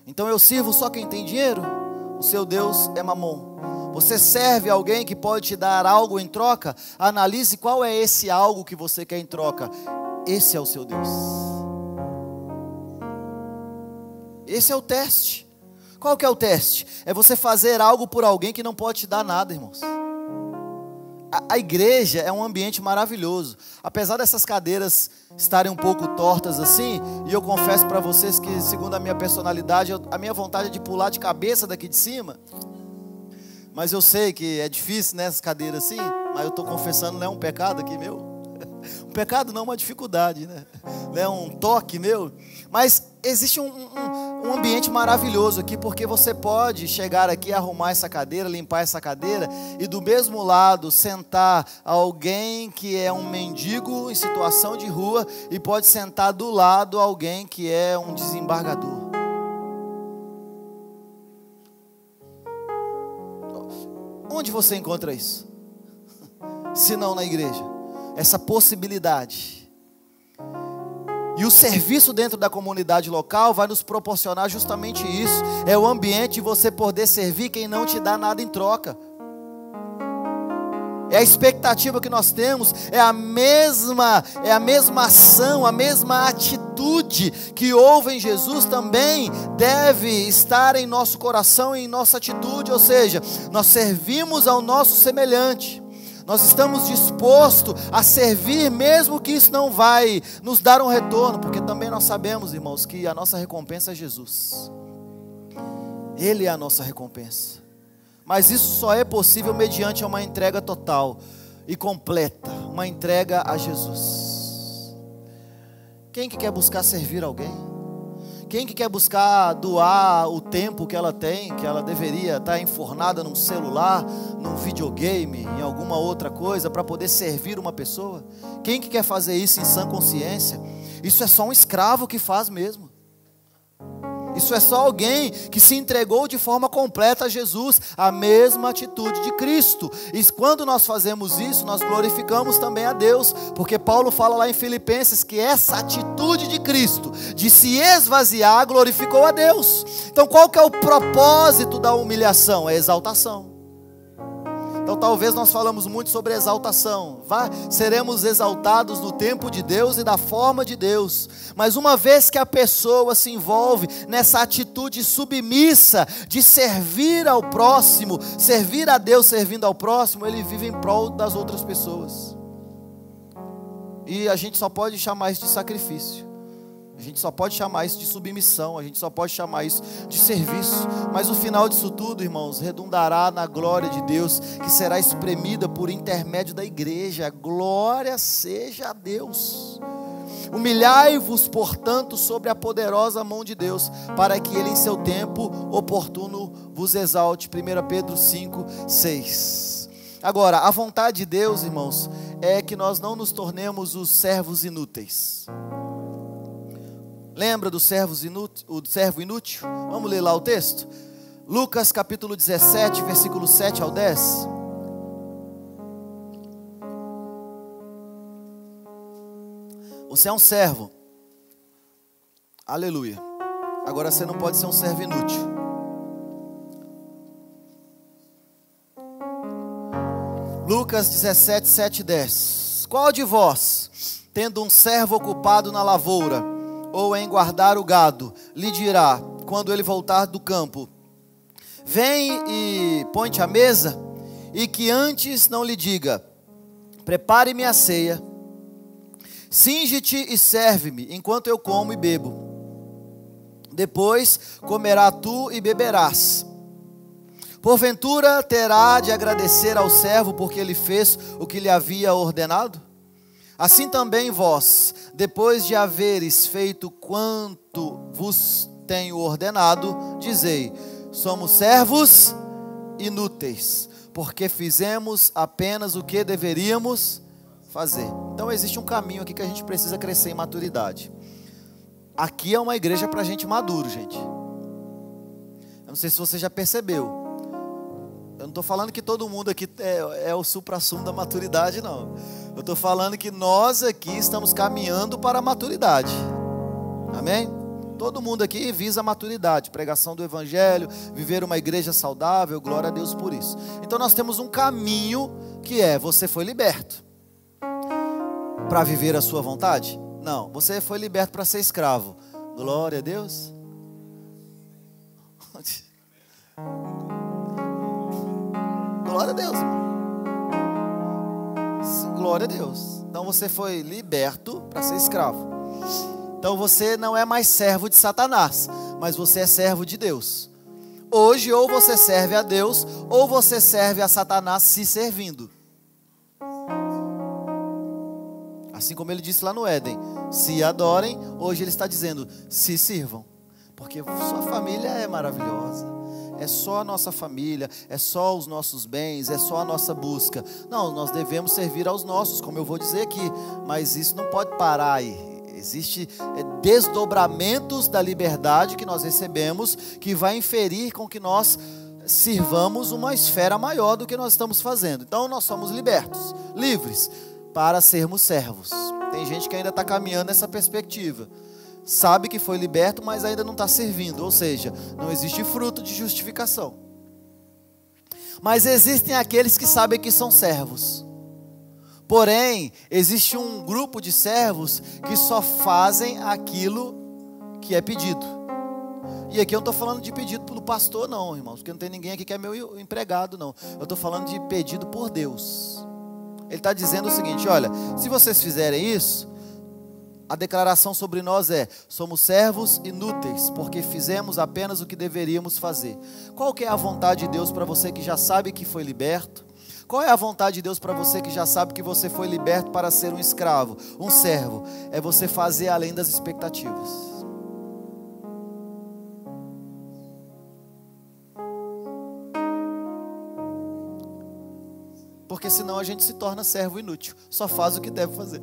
Então eu sirvo só quem tem dinheiro, o seu Deus é Mamon. Você serve alguém que pode te dar algo em troca? Analise qual é esse algo que você quer em troca. Esse é o seu Deus. Esse é o teste. Qual que é o teste? É você fazer algo por alguém que não pode te dar nada, irmãos. A igreja é um ambiente maravilhoso. Apesar dessas cadeiras estarem um pouco tortas assim, e eu confesso para vocês que, segundo a minha personalidade, a minha vontade é de pular de cabeça daqui de cima. Mas eu sei que é difícil nessas cadeiras assim, mas eu estou confessando, não é um pecado aqui meu. Um pecado não, uma dificuldade, né? Não é um toque meu. Mas existe um ambiente maravilhoso aqui, porque você pode chegar aqui, arrumar essa cadeira, limpar essa cadeira, e do mesmo lado sentar alguém que é um mendigo em situação de rua, e pode sentar do lado alguém que é um desembargador. Onde você encontra isso? Se não na igreja. Essa possibilidade. E o serviço dentro da comunidade local vai nos proporcionar justamente isso. É o ambiente de você poder servir quem não te dá nada em troca. É a expectativa que nós temos, é a mesma ação, a mesma atitude que houve em Jesus também deve estar em nosso coração e em nossa atitude. Ou seja, nós servimos ao nosso semelhante. Nós estamos dispostos a servir, mesmo que isso não vai nos dar um retorno, porque também nós sabemos, irmãos, que a nossa recompensa é Jesus. Ele é a nossa recompensa. Mas isso só é possível mediante uma entrega total e completa, uma entrega a Jesus. Quem que quer buscar servir alguém? Quem que quer buscar doar o tempo que ela tem, que ela deveria estar enfornada num celular, num videogame, em alguma outra coisa, para poder servir uma pessoa? Quem que quer fazer isso em sã consciência? Isso é só um escravo que faz mesmo. Isso é só alguém que se entregou de forma completa a Jesus, a mesma atitude de Cristo. E quando nós fazemos isso, nós glorificamos também a Deus, porque Paulo fala lá em Filipenses que essa atitude de Cristo, de se esvaziar, glorificou a Deus. Então qual que é o propósito da humilhação? É a exaltação. Então talvez nós falamos muito sobre exaltação. Seremos exaltados no tempo de Deus e da forma de Deus. Mas uma vez que a pessoa se envolve nessa atitude submissa de servir ao próximo, servir a Deus servindo ao próximo, ele vive em prol das outras pessoas. E a gente só pode chamar isso de sacrifício. A gente só pode chamar isso de submissão, a gente só pode chamar isso de serviço. Mas o final disso tudo, irmãos, redundará na glória de Deus, que será espremida por intermédio da igreja. Glória seja a Deus. Humilhai-vos, portanto, sobre a poderosa mão de Deus, para que Ele em seu tempo oportuno vos exalte. 1 Pedro 5, 6. Agora, a vontade de Deus, irmãos, é que nós não nos tornemos os servos inúteis. Lembra do servo inútil? Vamos ler lá o texto? Lucas capítulo 17, versículo 7 ao 10. Você é um servo. Aleluia. Agora você não pode ser um servo inútil. Lucas 17, 7 e 10. Qual de vós, tendo um servo ocupado na lavoura, ou em guardar o gado, lhe dirá, quando ele voltar do campo, vem e põe-te à mesa, e que antes não lhe diga, prepare-me a ceia, cinge-te e serve-me, enquanto eu como e bebo. Depois comerá tu e beberás. Porventura terá de agradecer ao servo, porque ele fez o que lhe havia ordenado? Assim também vós, depois de haveres feito quanto vos tenho ordenado, dizei, somos servos inúteis, porque fizemos apenas o que deveríamos fazer. Então existe um caminho aqui que a gente precisa crescer em maturidade. Aqui é uma igreja para gente maduro, gente. Eu não sei se você já percebeu. Eu não estou falando que todo mundo aqui é o suprassumo da maturidade, não. Eu estou falando que nós aqui estamos caminhando para a maturidade. Amém? Todo mundo aqui visa a maturidade, pregação do evangelho, viver uma igreja saudável, glória a Deus por isso. Então nós temos um caminho que você foi liberto para viver a sua vontade? Não, você foi liberto para ser escravo. Glória a Deus. Glória a Deus, irmão. Glória a Deus. Então você foi liberto para ser escravo. Então você não é mais servo de Satanás, mas você é servo de Deus. Hoje ou você serve a Deus, ou você serve a Satanás se servindo. Assim como ele disse lá no Éden, se adorem, hoje ele está dizendo, se sirvam. Porque sua família é maravilhosa. É só a nossa família, é só os nossos bens, é só a nossa busca. Não, nós devemos servir aos nossos, como eu vou dizer aqui. Mas isso não pode parar aí. Existem desdobramentos da liberdade que nós recebemos, que vai inferir com que nós sirvamos uma esfera maior do que nós estamos fazendo. Então nós somos libertos, livres, para sermos servos. Tem gente que ainda está caminhando nessa perspectiva. Sabe que foi liberto, mas ainda não está servindo. Ou seja, não existe fruto de justificação. Mas existem aqueles que sabem que são servos. Porém, existe um grupo de servos que só fazem aquilo que é pedido. E aqui eu não estou falando de pedido do pastor não, irmãos, porque não tem ninguém aqui que é meu empregado não. Eu estou falando de pedido por Deus. Ele está dizendo o seguinte, olha, se vocês fizerem isso, a declaração sobre nós somos servos inúteis, porque fizemos apenas o que deveríamos fazer. Qual que é a vontade de Deus para você que já sabe que foi liberto? Qual é a vontade de Deus para você que já sabe que você foi liberto para ser um escravo, um servo? É você fazer além das expectativas. Porque senão a gente se torna servo inútil, só faz o que deve fazer.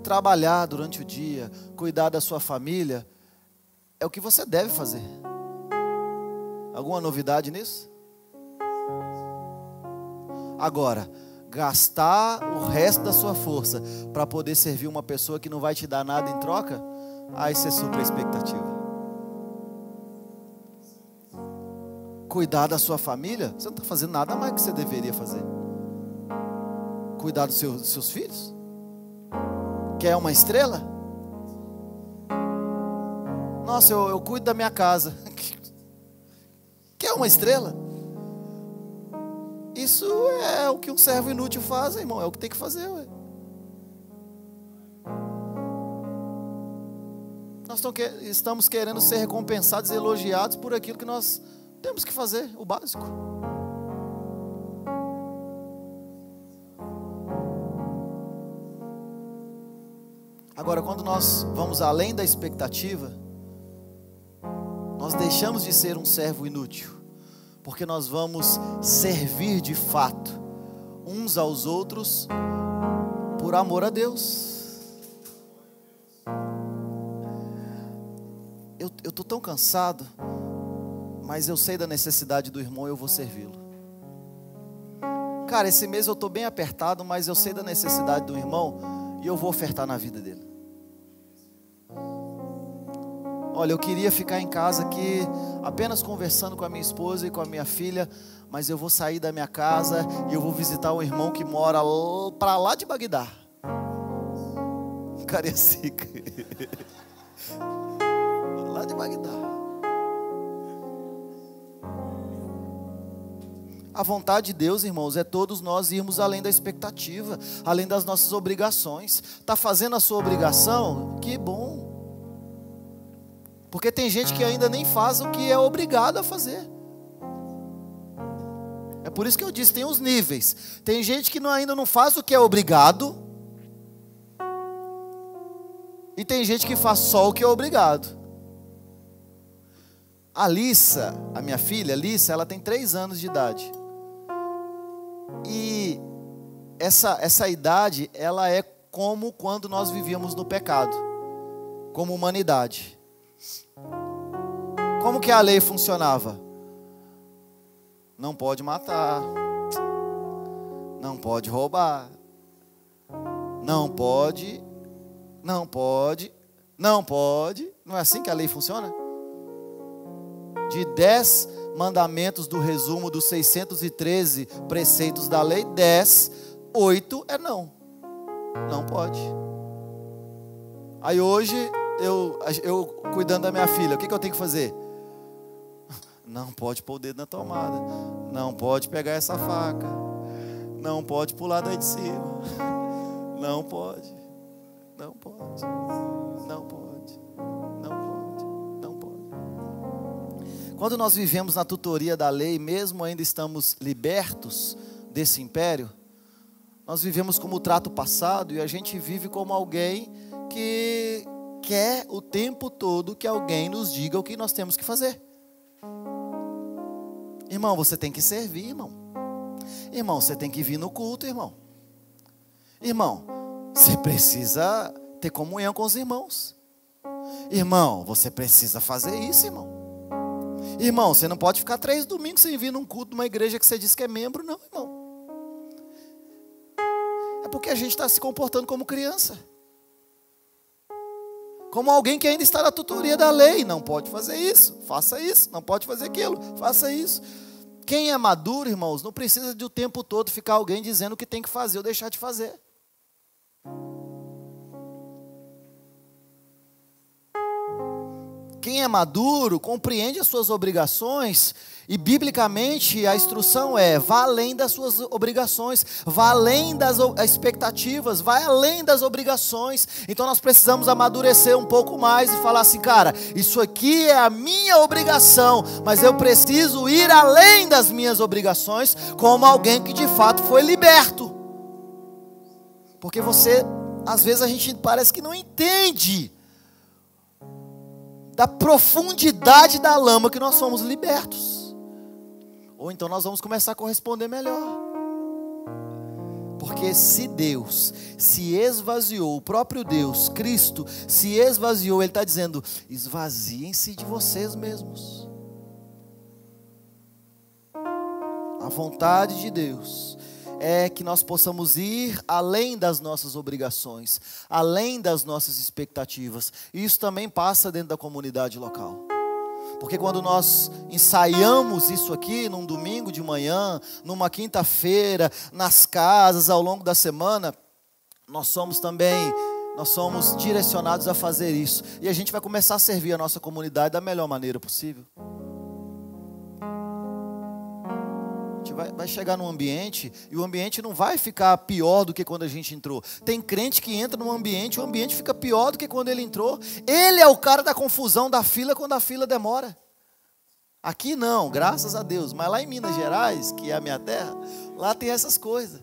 Trabalhar durante o dia, cuidar da sua família, é o que você deve fazer. Alguma novidade nisso? Agora, gastar o resto da sua força para poder servir uma pessoa que não vai te dar nada em troca, aí você supra a expectativa. Cuidar da sua família, você não está fazendo nada mais que você deveria fazer. Cuidar dos seus filhos? Quer uma estrela? Nossa, eu cuido da minha casa. Quer uma estrela? Isso é o que um servo inútil faz, irmão. É o que tem que fazer, ué. Nós estamos querendo ser recompensados e elogiados por aquilo que nós temos que fazer, o básico. Agora, quando nós vamos além da expectativa, nós deixamos de ser um servo inútil, porque nós vamos servir de fato uns aos outros por amor a Deus. Eu estou tão cansado, mas eu sei da necessidade do irmão e eu vou servi-lo. Cara, esse mês eu estou bem apertado, mas eu sei da necessidade do irmão e eu vou ofertar na vida dele. Olha, eu queria ficar em casa aqui apenas conversando com a minha esposa e com a minha filha, mas eu vou sair da minha casa e eu vou visitar um irmão que mora para lá de Bagdá, Cariacica. Lá de Bagdá. A vontade de Deus, irmãos, é todos nós irmos além da expectativa, além das nossas obrigações. Está fazendo a sua obrigação? Que bom. Porque tem gente que ainda nem faz o que é obrigado a fazer. É por isso que eu disse, tem os níveis. Tem gente que ainda não faz o que é obrigado. E tem gente que faz só o que é obrigado. A Lissa, a minha filha, Lissa, ela tem 3 anos de idade. E essa idade, ela é como quando nós vivíamos no pecado, como humanidade. Como que a lei funcionava? Não pode matar, não pode roubar, não pode, não é assim que a lei funciona? De 10 mandamentos do resumo dos 613 preceitos da lei, 8 é não pode. Aí hoje, eu cuidando da minha filha, o que eu tenho que fazer? Não pode pôr o dedo na tomada, não pode pegar essa faca, não pode pular daí de cima, não pode. Quando nós vivemos na tutoria da lei, mesmo ainda estamos libertos desse império, nós vivemos como o trato passado e a gente vive como alguém que quer o tempo todo que alguém nos diga o que nós temos que fazer. Irmão, você tem que servir, irmão. Irmão, você tem que vir no culto, irmão. Irmão, você precisa ter comunhão com os irmãos. Irmão, você precisa fazer isso, irmão. Irmão, você não pode ficar 3 domingos sem vir num culto de uma igreja que você diz que é membro, não, irmão. É porque a gente está se comportando como criança. Como alguém que ainda está na tutoria da lei. Não pode fazer isso, faça isso. Não pode fazer aquilo, faça isso. Quem é maduro, irmãos, não precisa de o tempo todo ficar alguém dizendo o que tem que fazer ou deixar de fazer. Quem é maduro compreende as suas obrigações e, biblicamente, a instrução é: vá além das suas obrigações, vá além das expectativas, vá além das obrigações. Então nós precisamos amadurecer um pouco mais e falar assim: cara, isso aqui é a minha obrigação, mas eu preciso ir além das minhas obrigações como alguém que de fato foi liberto. Porque às vezes a gente parece que não entende da profundidade da lama que nós fomos libertos. Ou então nós vamos começar a corresponder melhor. Porque se Deus se esvaziou, o próprio Deus, Cristo, se esvaziou, Ele está dizendo: esvaziem-se de vocês mesmos. A vontade de Deus é que nós possamos ir além das nossas obrigações, além das nossas expectativas. E isso também passa dentro da comunidade local. Porque quando nós ensaiamos isso aqui num domingo de manhã, numa quinta-feira, nas casas, ao longo da semana, nós somos direcionados a fazer isso. E a gente vai começar a servir a nossa comunidade da melhor maneira possível. Vai chegar num ambiente e o ambiente não vai ficar pior do que quando a gente entrou. Tem crente que entra num ambiente e o ambiente fica pior do que quando ele entrou. Ele é o cara da confusão da fila quando a fila demora. Aqui não, graças a Deus. Mas lá em Minas Gerais, que é a minha terra, lá tem essas coisas.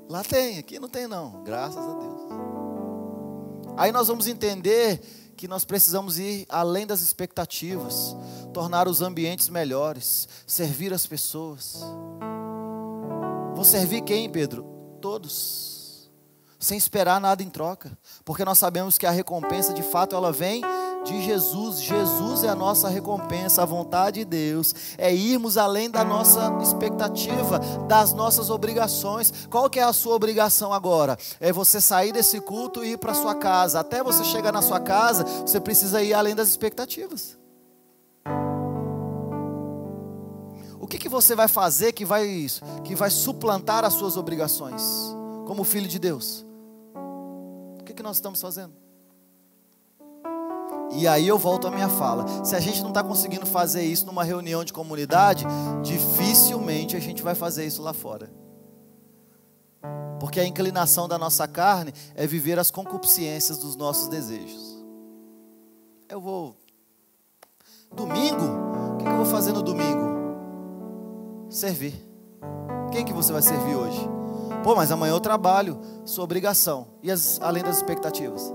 Lá tem, aqui não tem não, graças a Deus. Aí nós vamos entender que nós precisamos ir além das expectativas, tornar os ambientes melhores, servir as pessoas. Vou servir quem, Pedro? Todos, sem esperar nada em troca, porque nós sabemos que a recompensa de fato ela vem de Jesus. Jesus é a nossa recompensa. A vontade de Deus é irmos além da nossa expectativa, das nossas obrigações. Qual que é a sua obrigação agora? É você sair desse culto e ir para sua casa. Até você chegar na sua casa, você precisa ir além das expectativas. O que você vai fazer que vai suplantar as suas obrigações como filho de Deus? O que nós estamos fazendo? E aí eu volto à minha fala. Se a gente não está conseguindo fazer isso numa reunião de comunidade, dificilmente a gente vai fazer isso lá fora. Porque a inclinação da nossa carne é viver as concupiscências dos nossos desejos. Domingo? O que eu vou fazer no domingo? Servir. Quem que você vai servir hoje? Pô, mas amanhã eu trabalho. Sua obrigação. E além das expectativas?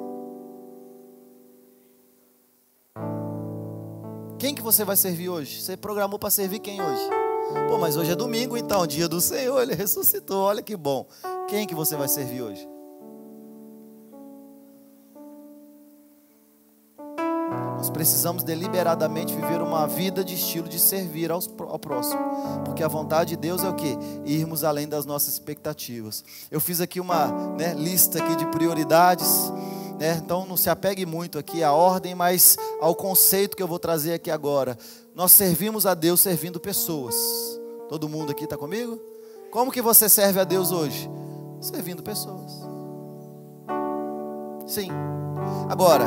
Quem que você vai servir hoje? Você programou para servir quem hoje? Pô, mas hoje é domingo então, dia do Senhor, Ele ressuscitou, olha que bom. Quem que você vai servir hoje? Nós precisamos deliberadamente viver uma vida de estilo de servir ao próximo. Porque a vontade de Deus é o quê? Irmos além das nossas expectativas. Eu fiz aqui uma lista aqui de prioridades. Então não se apegue muito aqui à ordem, mas ao conceito que eu vou trazer aqui agora. Nós servimos a Deus servindo pessoas. Todo mundo aqui está comigo? Como que você serve a Deus hoje? Servindo pessoas. Sim. Agora,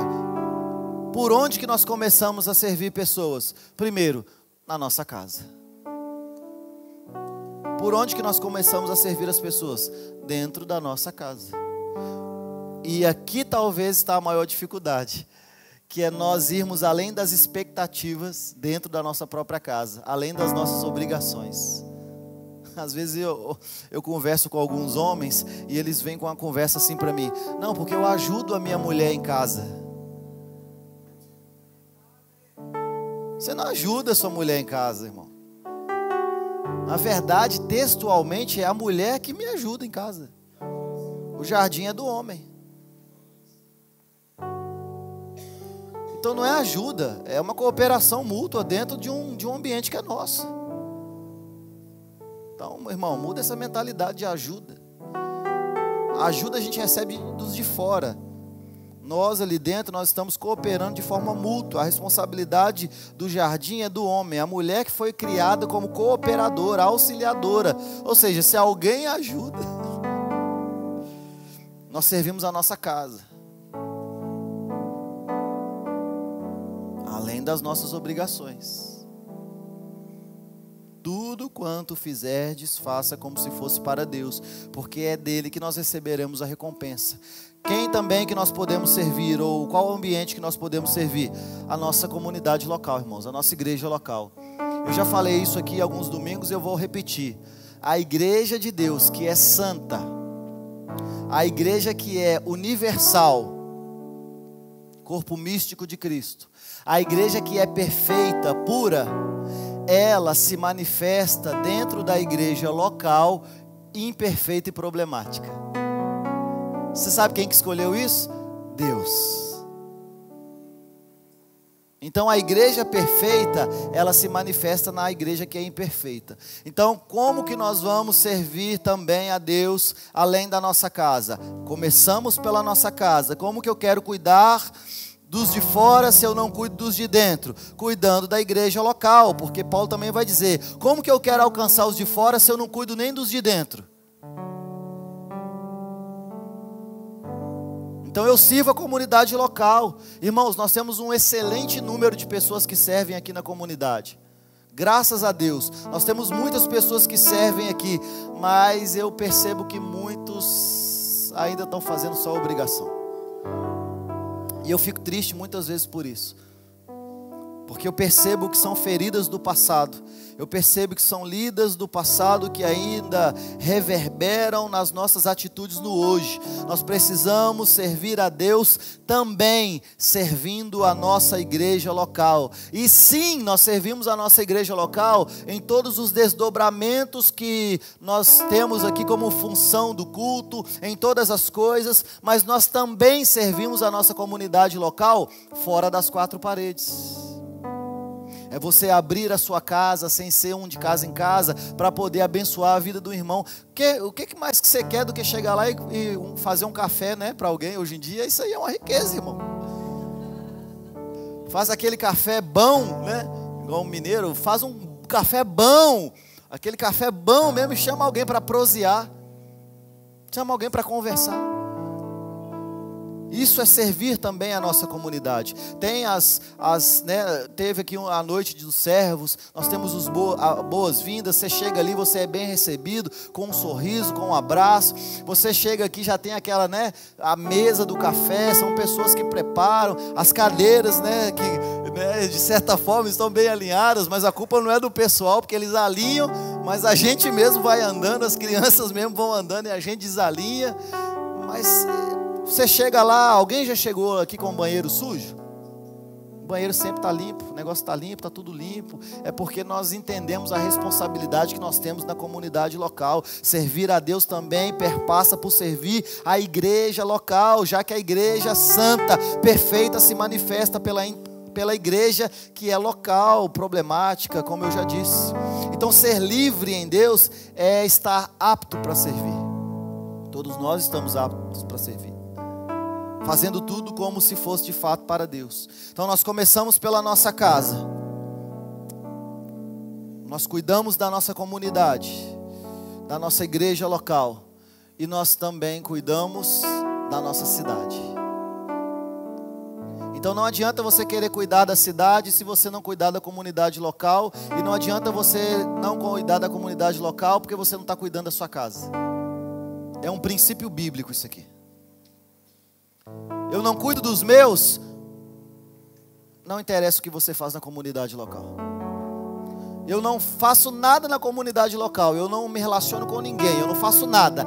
por onde que nós começamos a servir pessoas? Primeiro, na nossa casa. Por onde que nós começamos a servir as pessoas? Dentro da nossa casa. E aqui talvez está a maior dificuldade, que é nós irmos além das expectativas dentro da nossa própria casa, além das nossas obrigações. Às vezes eu converso com alguns homens e eles vêm com uma conversa assim para mim: não, porque eu ajudo a minha mulher em casa. Você não ajuda a sua mulher em casa, irmão. Na verdade, textualmente, é a mulher que me ajuda em casa. O jardim é do homem. Então não é ajuda, é uma cooperação mútua dentro de um ambiente que é nosso. Então, meu irmão, muda essa mentalidade de ajuda. A ajuda a gente recebe dos de fora. Nós ali dentro, nós estamos cooperando de forma mútua. A responsabilidade do jardim é do homem. A mulher que foi criada como cooperadora, auxiliadora. Ou seja, se alguém ajuda, nós servimos a nossa casa. além das nossas obrigações. Tudo quanto fizerdes, faça como se fosse para Deus, porque é dele que nós receberemos a recompensa. Quem também que nós podemos servir, ou qual o ambiente que nós podemos servir? A nossa comunidade local, irmãos, a nossa igreja local. Eu já falei isso aqui alguns domingos e eu vou repetir. A igreja de Deus, que é santa, a igreja que é universal, corpo místico de Cristo, a igreja que é perfeita, pura, ela se manifesta dentro da igreja local, imperfeita e problemática. Você sabe quem que escolheu isso? Deus. Então a igreja perfeita, ela se manifesta na igreja que é imperfeita. Então como que nós vamos servir também a Deus além da nossa casa? Começamos pela nossa casa. Como que eu quero cuidar dos de fora se eu não cuido dos de dentro? Cuidando da igreja local, porque Paulo também vai dizer, como que eu quero alcançar os de fora se eu não cuido nem dos de dentro? Então eu sirvo a comunidade local. Irmãos, nós temos um excelente número de pessoas que servem aqui na comunidade. Graças a Deus, nós temos muitas pessoas que servem aqui, mas eu percebo que muitos ainda estão fazendo só obrigação. E eu fico triste muitas vezes por isso. Porque eu percebo que são feridas do passado. Eu percebo que são lidas do passado que ainda reverberam nas nossas atitudes no hoje. Nós precisamos servir a Deus também servindo a nossa igreja local. E sim, nós servimos a nossa igreja local em todos os desdobramentos que nós temos aqui como função do culto, em todas as coisas, mas nós também servimos a nossa comunidade local fora das quatro paredes. É você abrir a sua casa sem ser um de casa em casa, para poder abençoar a vida do irmão. O que mais que você quer do que chegar lá e fazer um café, né, para alguém? Hoje em dia isso aí é uma riqueza, irmão. Faz aquele café bom, né? Igual um mineiro, faz um café bom. Aquele café bom mesmo, e chama alguém para prosear. Chama alguém para conversar. Isso é servir também a nossa comunidade. Tem teve aqui a noite dos servos, nós temos as boas-vindas, você chega ali, você é bem recebido, com um sorriso, com um abraço, você chega aqui, já tem aquela, a mesa do café, são pessoas que preparam, as cadeiras, que de certa forma estão bem alinhadas, mas a culpa não é do pessoal, porque eles alinham, mas a gente mesmo vai andando, as crianças mesmo vão andando e a gente desalinha, mas... Você chega lá, alguém já chegou aqui com o banheiro sujo? O banheiro sempre está limpo, o negócio está limpo, está tudo limpo. É porque nós entendemos a responsabilidade que nós temos na comunidade local. Servir a Deus também perpassa por servir a igreja local, já que a igreja santa, perfeita, se manifesta pela igreja que é local, problemática, como eu já disse. Então ser livre em Deus é estar apto para servir. Todos nós estamos aptos para servir, fazendo tudo como se fosse de fato para Deus. Então nós começamos pela nossa casa, nós cuidamos da nossa comunidade, da nossa igreja local, e nós também cuidamos da nossa cidade. Então não adianta você querer cuidar da cidade se você não cuidar da comunidade local, e não adianta você não cuidar da comunidade local porque você não está cuidando da sua casa. É um princípio bíblico isso aqui. Eu não cuido dos meus, não interessa o que você faz na comunidade local. Eu não faço nada na comunidade local, eu não me relaciono com ninguém, eu não faço nada.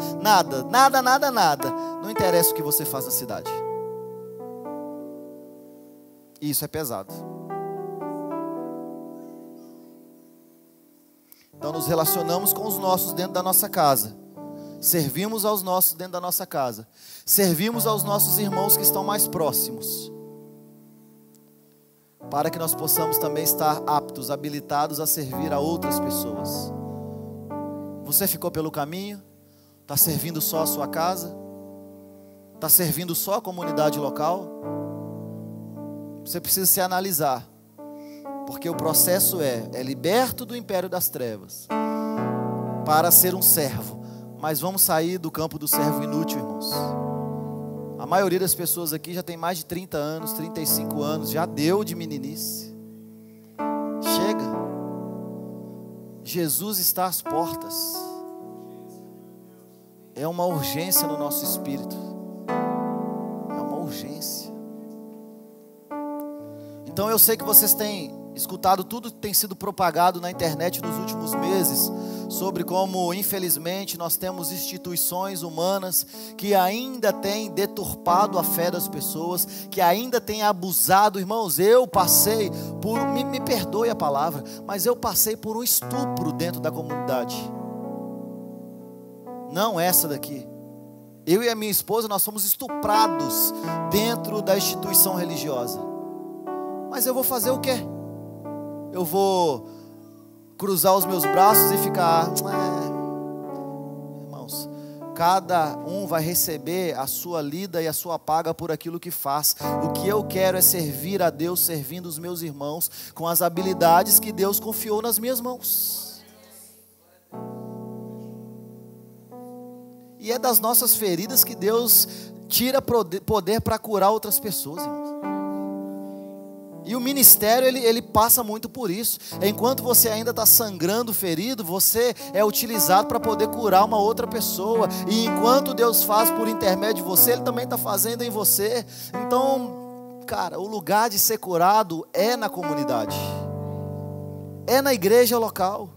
Não interessa o que você faz na cidade. Isso é pesado. Então nos relacionamos com os nossos dentro da nossa casa. Servimos aos nossos dentro da nossa casa. Servimos aos nossos irmãos que estão mais próximos. Para que nós possamos também estar aptos, habilitados a servir a outras pessoas. Você ficou pelo caminho? Está servindo só a sua casa? Está servindo só a comunidade local? Você precisa se analisar. Porque o processo é liberto do império das trevas para ser um servo. Mas vamos sair do campo do servo inútil, irmãos. A maioria das pessoas aqui já tem mais de 30 anos, 35 anos, já deu de meninice. Jesus está às portas. É uma urgência no nosso espírito. É uma urgência. Então eu sei que vocês têm escutado tudo que tem sido propagado na internet nos últimos meses, sobre como, infelizmente, nós temos instituições humanas que ainda têm deturpado a fé das pessoas, que ainda têm abusado. Irmãos, eu passei por, me perdoe a palavra, mas eu passei por um estupro dentro da comunidade. Não essa daqui. Eu e a minha esposa, nós fomos estuprados dentro da instituição religiosa. Mas eu vou fazer o quê? Eu vou cruzar os meus braços e ficar... Irmãos, cada um vai receber a sua lida e a sua paga por aquilo que faz. O que eu quero é servir a Deus, servindo os meus irmãos, com as habilidades que Deus confiou nas minhas mãos. E é das nossas feridas que Deus tira poder para curar outras pessoas, irmãos. E o ministério, ele passa muito por isso. Enquanto você ainda está sangrando, ferido, você é utilizado para poder curar uma outra pessoa. E enquanto Deus faz por intermédio de você, Ele também está fazendo em você. Então, cara, o lugar de ser curado é na comunidade. É na igreja local.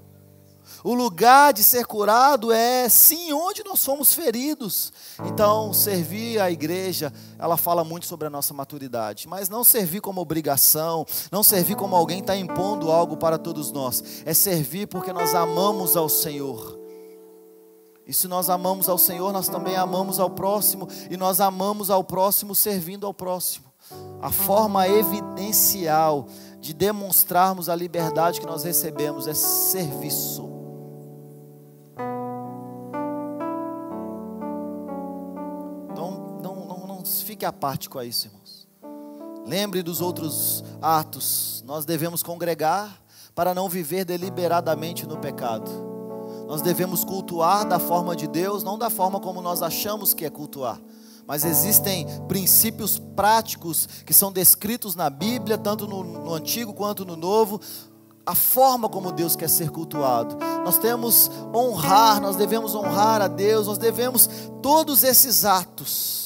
O lugar de ser curado é sim onde nós fomos feridos. Então, servir a igreja, ela fala muito sobre a nossa maturidade. Mas não servir como obrigação, não servir como alguém está impondo algo para todos nós. É servir porque nós amamos ao Senhor. E se nós amamos ao Senhor, nós também amamos ao próximo. E nós amamos ao próximo servindo ao próximo. A forma evidencial de demonstrarmos a liberdade que nós recebemos é serviço. Fique apático a isso, irmãos. Lembre dos outros atos. Nós devemos congregar para não viver deliberadamente no pecado. Nós devemos cultuar da forma de Deus, não da forma como nós achamos que é cultuar. Mas existem princípios práticos que são descritos na Bíblia, tanto no Antigo quanto no Novo. A forma como Deus quer ser cultuado. Nós devemos honrar a Deus, nós devemos todos esses atos.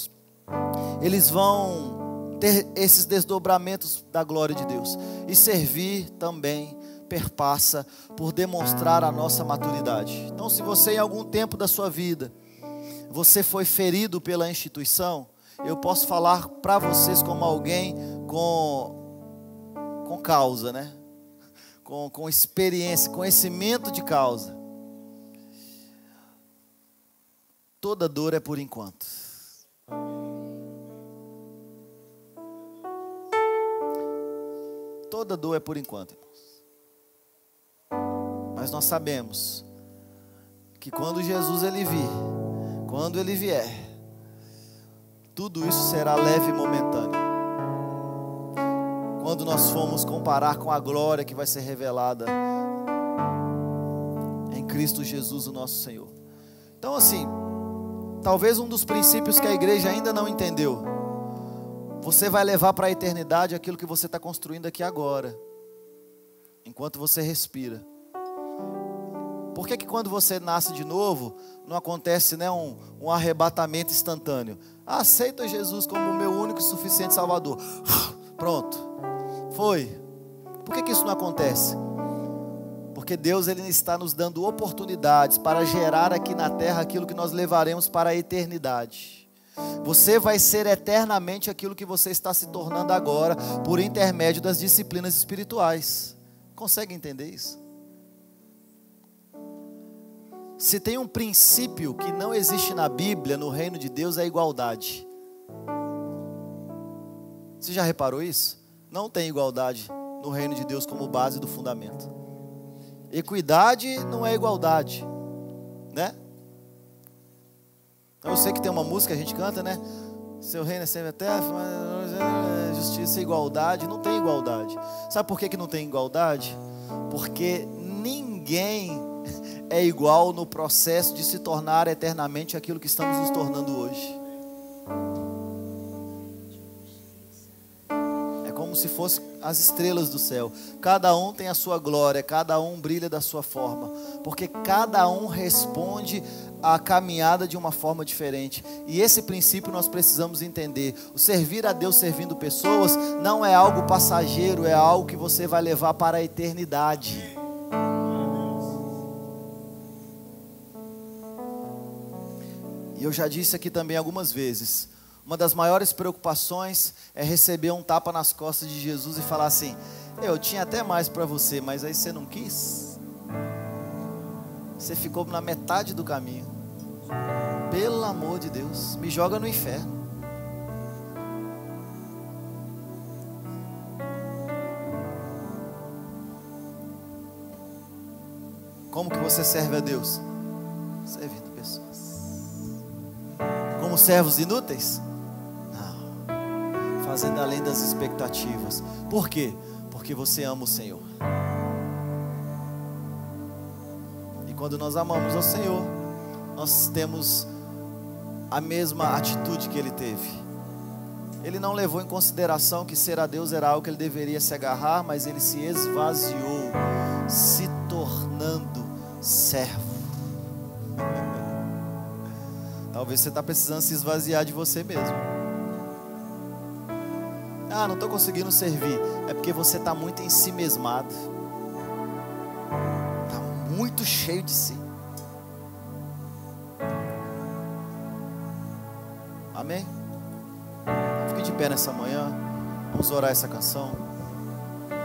Eles vão ter esses desdobramentos da glória de Deus. E servir também perpassa por demonstrar a nossa maturidade. Então, se você em algum tempo da sua vida, você foi ferido pela instituição, eu posso falar para vocês como alguém com causa, né? Com experiência, conhecimento de causa. Toda dor é por enquanto. Toda dor é por enquanto, irmãos. Mas nós sabemos que quando Jesus quando Ele vier, tudo isso será leve e momentâneo. Quando nós formos comparar com a glória que vai ser revelada em Cristo Jesus, o nosso Senhor. Então, assim, talvez um dos princípios que a igreja ainda não entendeu: você vai levar para a eternidade aquilo que você está construindo aqui agora, enquanto você respira. Por que quando você nasce de novo, não acontece, né, um arrebatamento instantâneo? Aceita Jesus como o meu único e suficiente Salvador. Pronto, foi. Por que isso não acontece? Porque Deus, Ele está nos dando oportunidades para gerar aqui na terra aquilo que nós levaremos para a eternidade. Você vai ser eternamente aquilo que você está se tornando agora, por intermédio das disciplinas espirituais. Consegue entender isso? Se tem um princípio que não existe na Bíblia, no reino de Deus, é a igualdade. Você já reparou isso? Não tem igualdade no reino de Deus como base do fundamento. Equidade não é igualdade, né? Eu sei que tem uma música que a gente canta, né? Seu reino é sempre eterno, justiça e igualdade. Não tem igualdade. Sabe por que não tem igualdade? Porque ninguém é igual no processo de se tornar eternamente aquilo que estamos nos tornando hoje. É como se fosse as estrelas do céu. Cada um tem a sua glória, cada um brilha da sua forma, porque cada um responde à caminhada de uma forma diferente. E esse princípio nós precisamos entender. O servir a Deus servindo pessoas não é algo passageiro, é algo que você vai levar para a eternidade. E eu já disse aqui também algumas vezes, uma das maiores preocupações é receber um tapa nas costas de Jesus e falar assim: eu tinha até mais para você, mas aí você não quis. Você ficou na metade do caminho. Pelo amor de Deus, me joga no inferno. Como que você serve a Deus? Servindo pessoas. Como servos inúteis? Não. Fazendo além das expectativas. Por quê? Porque você ama o Senhor. E quando nós amamos ao Senhor, nós temos a mesma atitude que Ele teve. Ele não levou em consideração que ser a Deus era algo que Ele deveria se agarrar, mas Ele se esvaziou, se tornando servo. Talvez você está precisando se esvaziar de você mesmo. Ah, não estou conseguindo servir. É porque você está muito ensimesmado. Está muito cheio de si. Amém? Fique de pé nessa manhã. Vamos orar essa canção.